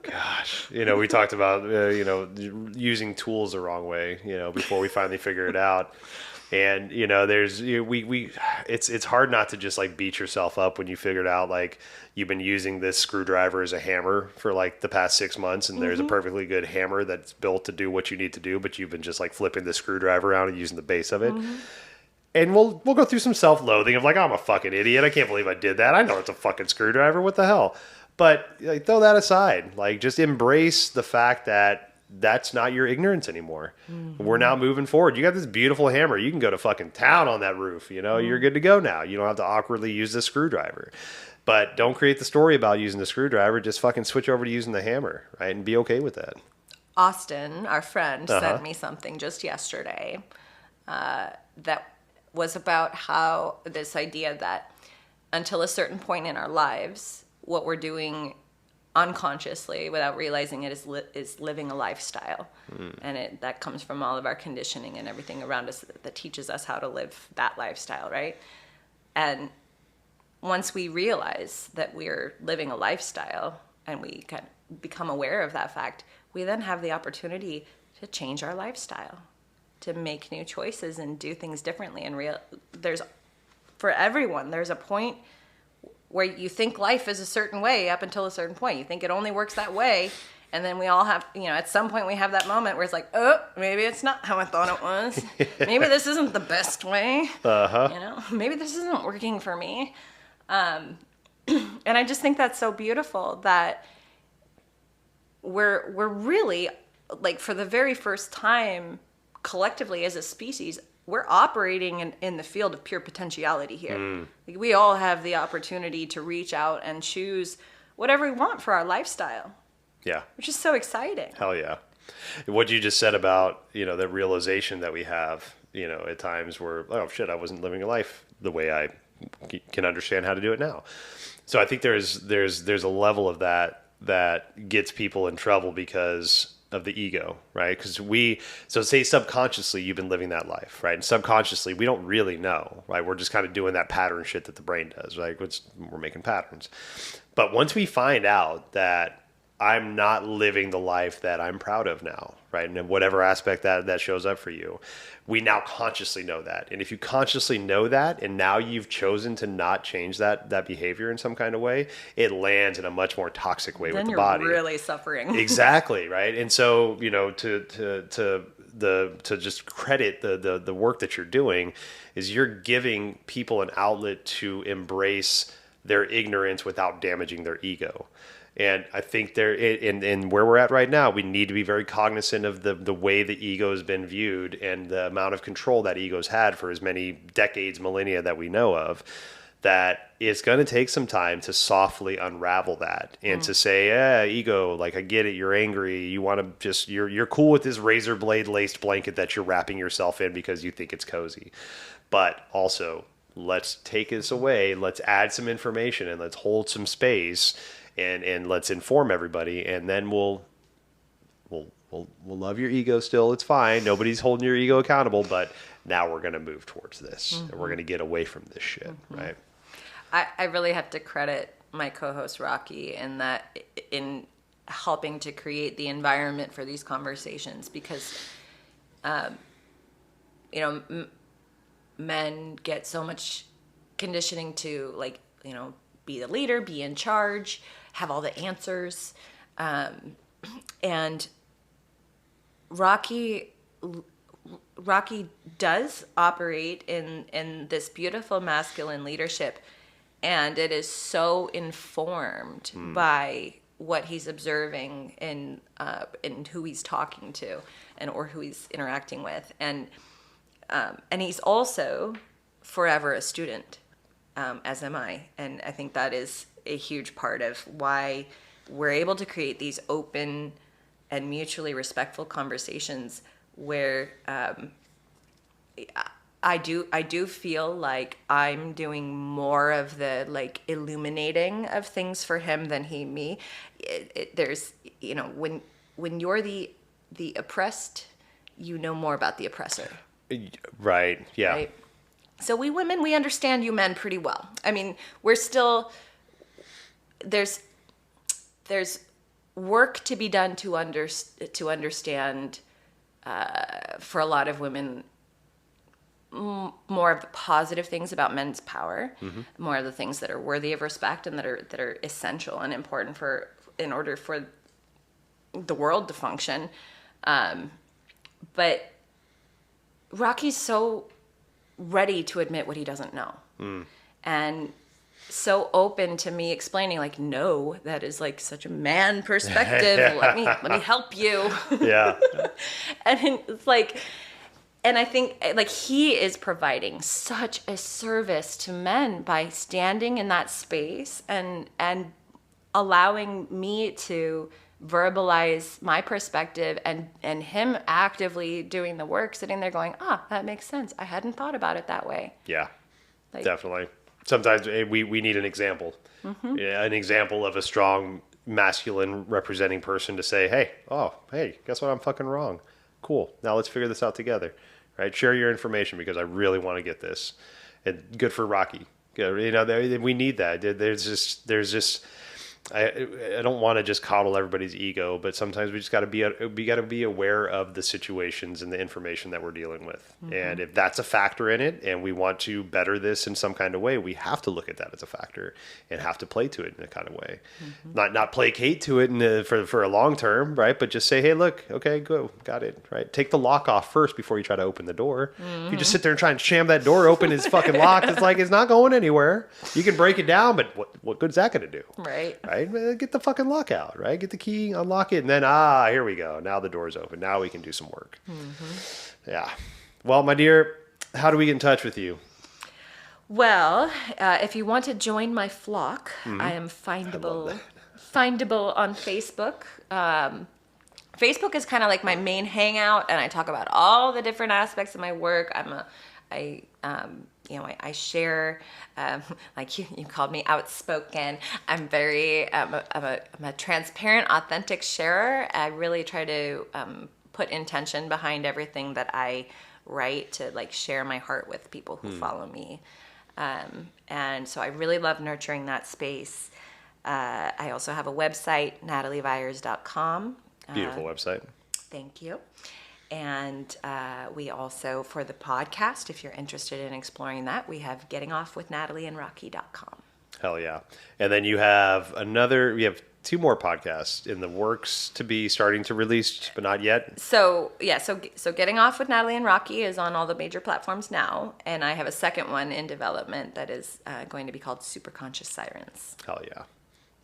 Gosh. We talked about, using tools the wrong way, before we finally figure it out. And, it's hard not to just like beat yourself up when you figured out like you've been using this screwdriver as a hammer for like the past 6 months and there's a perfectly good hammer that's built to do what you need to do, but you've been just like flipping the screwdriver around and using the base of it. And we'll go through some self-loathing of like, I'm a fucking idiot. I can't believe I did that. I know it's a fucking screwdriver. What the hell? But like, throw that aside. Like, just embrace the fact that that's not your ignorance anymore. We're now moving forward. You got this beautiful hammer. You can go to fucking town on that roof. You're good to go now. You don't have to awkwardly use the screwdriver. But don't create the story about using the screwdriver. Just fucking switch over to using the hammer, right? And be okay with that. Austin, our friend, sent me something just yesterday that was about how this idea that until a certain point in our lives, what we're doing unconsciously without realizing it is living a lifestyle. And that comes from all of our conditioning and everything around us that teaches us how to live that lifestyle, right? And once we realize that we're living a lifestyle and we kind of become aware of that fact, we then have the opportunity to change our lifestyle, to make new choices and do things differently. And for everyone, there's a point where you think life is a certain way up until a certain point. You think it only works that way. And then we all have, at some point we have that moment where it's like, oh, maybe it's not how I thought it was. Maybe this isn't the best way. Maybe this isn't working for me. And I just think that's so beautiful that we're really, like, for the very first time collectively as a species, we're operating in the field of pure potentiality here. Like, we all have the opportunity to reach out and choose whatever we want for our lifestyle. Yeah. Which is so exciting. Hell yeah. What you just said about, the realization that we have, at times where, oh shit, I wasn't living a life the way I can understand how to do it now. So I think there's a level of that gets people in trouble because of the ego, right? Because so say subconsciously you've been living that life, right? And subconsciously we don't really know, right? We're just kind of doing that pattern shit that the brain does, right? We're making patterns. But once we find out that I'm not living the life that I'm proud of now, right? And in whatever aspect that shows up for you, we now consciously know that. And if you consciously know that, and now you've chosen to not change that behavior in some kind of way, it lands in a much more toxic way with the body. Then you're really suffering. Exactly, right? And so, to just credit the work that you're doing is you're giving people an outlet to embrace their ignorance without damaging their ego. And I think in where we're at right now, we need to be very cognizant of the way the ego has been viewed and the amount of control that ego's had for as many decades, millennia that we know of, that it's going to take some time to softly unravel that and to say, ego, like, I get it. You're angry. You want to you're cool with this razor blade laced blanket that you're wrapping yourself in because you think it's cozy. But also, let's take this away. Let's add some information and let's hold some space. And let's inform everybody, and then we'll love your ego still. It's fine. Nobody's holding your ego accountable, but now we're going to move towards this, and we're going to get away from this shit, right? I really have to credit my co-host Rocky in helping to create the environment for these conversations because, men get so much conditioning to, like, be the leader, be in charge, have all the answers. And Rocky does operate in this beautiful masculine leadership, and it is so informed by what he's observing in who he's talking to or who he's interacting with, and he's also forever a student, as am I, and I think that is a huge part of why we're able to create these open and mutually respectful conversations where I do feel like I'm doing more of the like illuminating of things for him than me. There's, you know, when you're the oppressed, you know more about the oppressor. Right. Yeah. Right? So we women, we understand you men pretty well. I mean, we're still, there's work to be done to understand for a lot of women more of the positive things about men's power, more of the things that are worthy of respect and that are essential and important in order for the world to function. But Rocky's so ready to admit what he doesn't know, and so open to me explaining, like, no, that is like such a man perspective. let me help you. Yeah. And it's like, and I think like he is providing such a service to men by standing in that space and allowing me to verbalize my perspective, and him actively doing the work, sitting there going, that makes sense. I hadn't thought about it that way. Yeah, like, definitely. Sometimes we need an example, an example of a strong masculine representing person to say, hey, guess what? I'm fucking wrong. Cool. Now let's figure this out together, right? Share your information because I really want to get this. And good for Rocky. You know, we need that. There's just I don't want to just coddle everybody's ego, but sometimes we just got to be aware of the situations and the information that we're dealing with. And if that's a factor in it, and we want to better this in some kind of way, we have to look at that as a factor and have to play to it in a kind of way, not placate to it for a long term, right? But just say, hey, look, okay, go, got it, right? Take the lock off first before you try to open the door. If you just sit there and try and sham that door open, it's fucking locked. It's like it's not going anywhere. You can break it down, but what good is that going to do? Right. Right? Get the fucking lock out, right? Get the key, unlock it, and then, here we go. Now the door's open. Now we can do some work. Yeah. Well, my dear, how do we get in touch with you? Well, if you want to join my flock, I am findable on Facebook. Facebook is kind of like my main hangout, and I talk about all the different aspects of my work. I share, like you called me outspoken. I'm a transparent, authentic sharer. I really try to put intention behind everything that I write, to like share my heart with people who follow me. And so I really love nurturing that space. I also have a website, natalievires.com. Beautiful website. Thank you. And we also, for the podcast, if you're interested in exploring that, we have gettingoffwithnatalieandrocky.com. Hell yeah. And then we have 2 more podcasts in the works to be starting to release, but not yet. So Getting Off with Natalie and Rocky is on all the major platforms now. And I have a second one in development that is going to be called Superconscious Sirens. Hell yeah.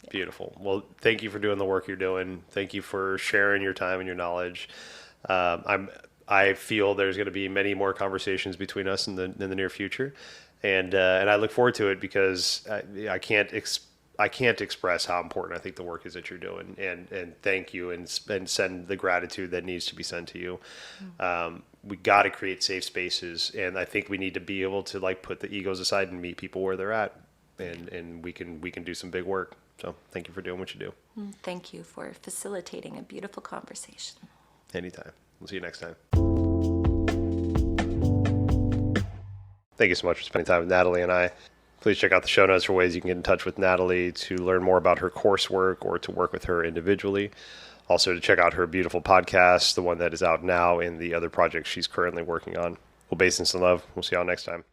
Beautiful. Well, thank you for doing the work you're doing. Thank you for sharing your time and your knowledge. I feel there's going to be many more conversations between us in the near future, and I look forward to it because I can't express how important I think the work is that you're doing, and thank you and send the gratitude that needs to be sent to you. We got to create safe spaces, and I think we need to be able to like put the egos aside and meet people where they're at, and we can do some big work. So thank you for doing what you do. Thank you for facilitating a beautiful conversation. Anytime. We'll see you next time. Thank you so much for spending time with Natalie and I. Please check out the show notes for ways you can get in touch with Natalie to learn more about her coursework or to work with her individually. Also to check out her beautiful podcast, the one that is out now, and the other projects she's currently working on. Well, based in some love. We'll see y'all next time.